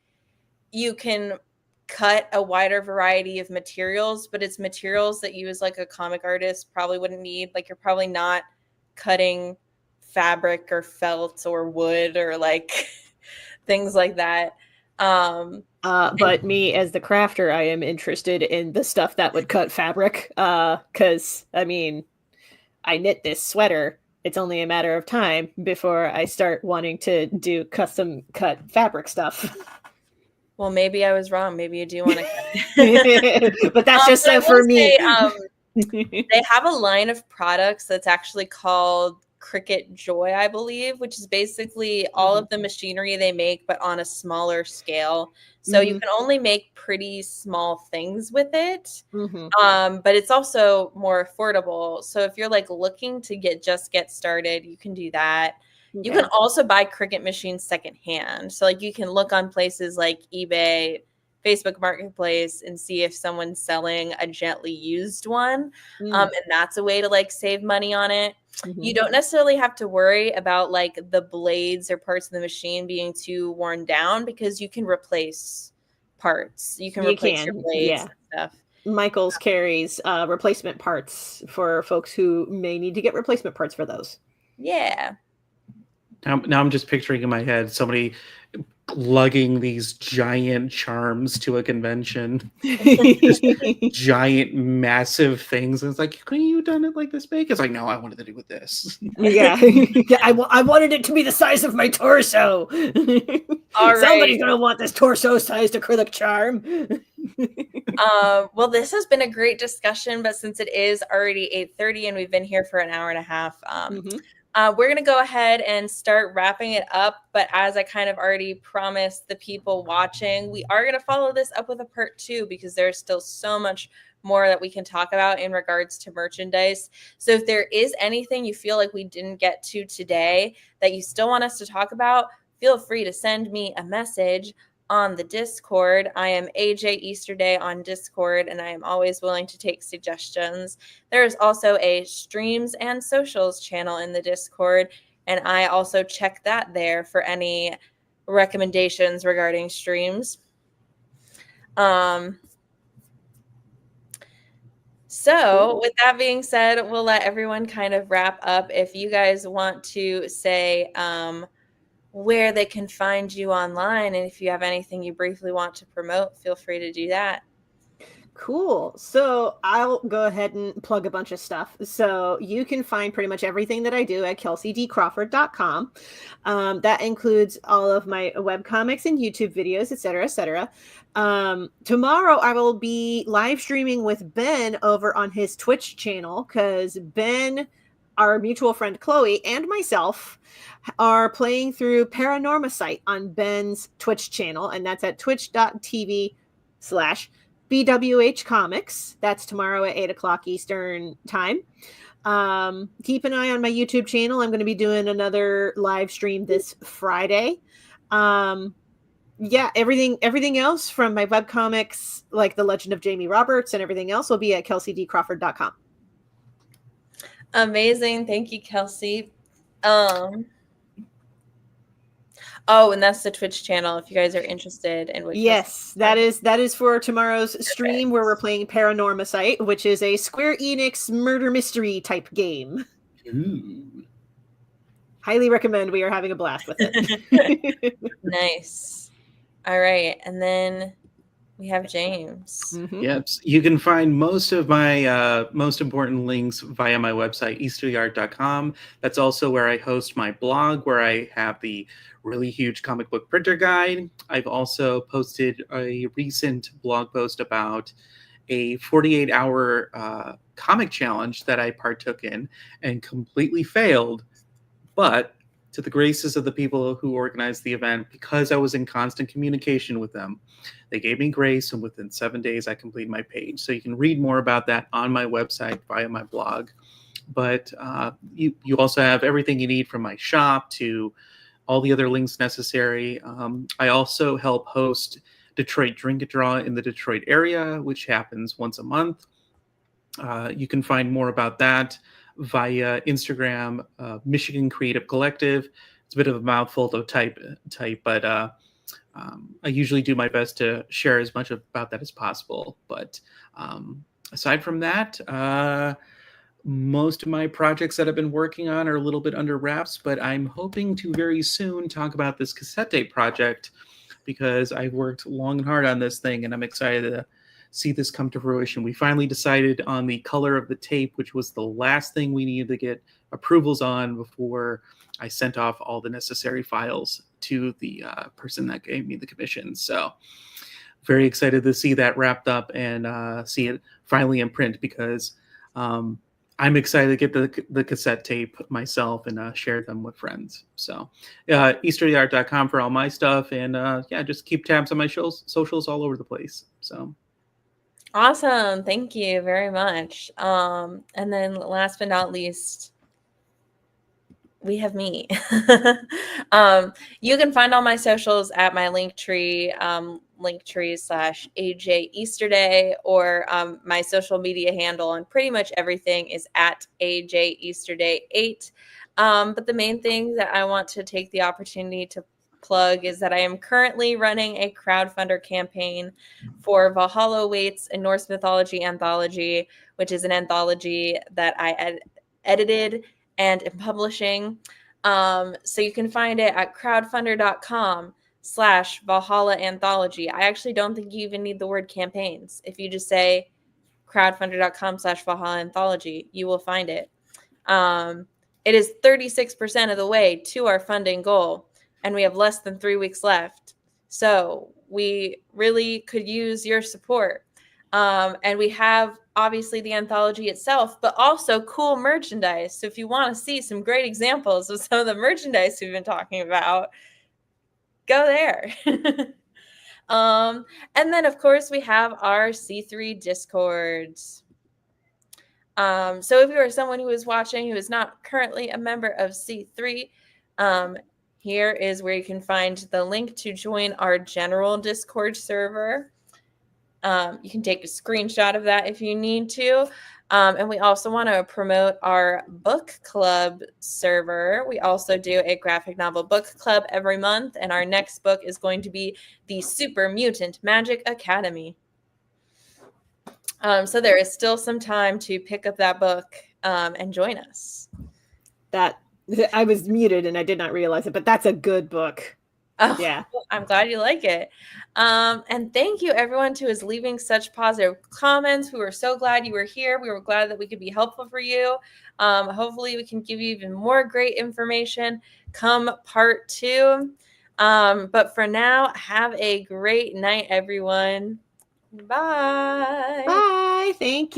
you can cut a wider variety of materials, but it's materials that you as like a comic artist probably wouldn't need. Like you're probably not cutting fabric or felt or wood or like things like that. But me as the crafter, I am interested in the stuff that would cut fabric. Because I mean, I knit this sweater. It's only a matter of time before I start wanting to do custom cut fabric stuff. Well, maybe I was wrong. Maybe you do want to. But that's just I for will me. say, they have a line of products that's actually called Cricut Joy, I believe, which is basically all of the machinery they make, but on a smaller scale. So you can only make pretty small things with it. But it's also more affordable. So if you're like looking to get started, you can do that. You can also buy Cricut machines secondhand. So like you can look on places like eBay, Facebook Marketplace, and see if someone's selling a gently used one. And that's a way to like save money on it. You don't necessarily have to worry about like the blades or parts of the machine being too worn down because you can replace parts. You can replace your blades and stuff. Michaels carries replacement parts for folks who may need to get replacement parts for those. Yeah. Now I'm just picturing in my head somebody lugging these giant charms to a convention. Just giant, massive things. And it's like, couldn't you done it like this big? It's like, no, I wanted to do with this. I wanted it to be the size of my torso. All right. Somebody's going to want this torso-sized acrylic charm. Well, this has been a great discussion, but since it is already 8:30 and we've been here for an hour and a half, we're going to go ahead and start wrapping it up. But as I kind of already promised the people watching, we are going to follow this up with a part 2 because there's still so much more that we can talk about in regards to merchandise. So if there is anything you feel like we didn't get to today that you still want us to talk about, feel free to send me a message on the Discord. I am AJ Easterday on Discord, and I am always willing to take suggestions. There is also a streams and socials channel in the Discord, and I also check that there for any recommendations regarding streams. So with that being said, we'll let everyone kind of wrap up. If you guys want to say where they can find you online, and if you have anything you briefly want to promote, feel free to do that. Cool. So I'll go ahead and plug a bunch of stuff. So you can find pretty much everything that I do at kelseydcrawford.com. That includes all of my webcomics and YouTube videos, et cetera, et cetera. Tomorrow I will be live streaming with Ben over on his Twitch channel because Ben, our mutual friend Chloe, and myself are playing through Paranormacite on Ben's Twitch channel, and that's at twitch.tv/BWH Comics. That's tomorrow at 8 o'clock Eastern time. Keep an eye on my YouTube channel. I'm going to be doing another live stream this Friday. Everything else from my webcomics, like The Legend of Jamie Roberts and everything else, will be at kelseydcrawford.com. Amazing. Thank you, Kelsey. And that's the Twitch channel if you guys are interested in what. Yes, that is for tomorrow's stream where we're playing Paranormacite, which is a Square Enix murder mystery type game. Ooh. Highly recommend. We are having a blast with it. Nice. All right, and then we have James. Yep. You can find most of my most important links via my website, easterlyart.com. That's also where I host my blog, where I have the really huge comic book printer guide. I've also posted a recent blog post about a 48-hour comic challenge that I partook in and completely failed, but to the graces of the people who organized the event, because I was in constant communication with them, they gave me grace, and within 7 days I completed my page. So you can read more about that on my website via my blog. But you also have everything you need from my shop to all the other links necessary. I also help host Detroit Drink a Draw in the Detroit area, which happens once a month. You can find more about that via Instagram, Michigan Creative Collective. It's a bit of a mouthful to type, but I usually do my best to share as much about that as possible. But aside from that, most of my projects that I've been working on are a little bit under wraps, but I'm hoping to very soon talk about this cassette tape project because I've worked long and hard on this thing, and I'm excited to see this come to fruition. We finally decided on the color of the tape, which was the last thing we needed to get approvals on before I sent off all the necessary files to the person that gave me the commission. So very excited to see that wrapped up and see it finally in print, because I'm excited to get the cassette tape myself and share them with friends. So easterlyart.com for all my stuff, and yeah, just keep tabs on my socials all over the place. So awesome. Thank you very much. And then last but not least, we have me. You can find all my socials at my Linktree, Linktree/AJ Easterday, or my social media handle on pretty much everything is at AJ Easterday 8. But the main thing that I want to take the opportunity to plug is that I am currently running a crowdfunder campaign for Valhalla Waits, a Norse mythology anthology, which is an anthology that I edited and am publishing. So you can find it at crowdfunder.com/Valhalla Anthology. I actually don't think you even need the word campaigns. If you just say crowdfunder.com/Valhalla Anthology, you will find it. It is 36% of the way to our funding goal, and we have less than 3 weeks left. So we really could use your support. And we have obviously the anthology itself, but also cool merchandise. So if you want to see some great examples of some of the merchandise we've been talking about, go there. And then of course we have our C3 Discords. So if you are someone who is watching who is not currently a member of C3, here is where you can find the link to join our general Discord server. You can take a screenshot of that if you need to. And we also want to promote our book club server. We also do a graphic novel book club every month, and our next book is going to be the Super Mutant Magic Academy. So there is still some time to pick up that book and join us. That I was muted and I did not realize it, but that's a good book. Oh, yeah. I'm glad you like it. And thank you everyone who is leaving such positive comments. We were so glad you were here. We were glad that we could be helpful for you. Hopefully we can give you even more great information come part 2. But for now, have a great night, everyone. Bye. Bye. Thank you.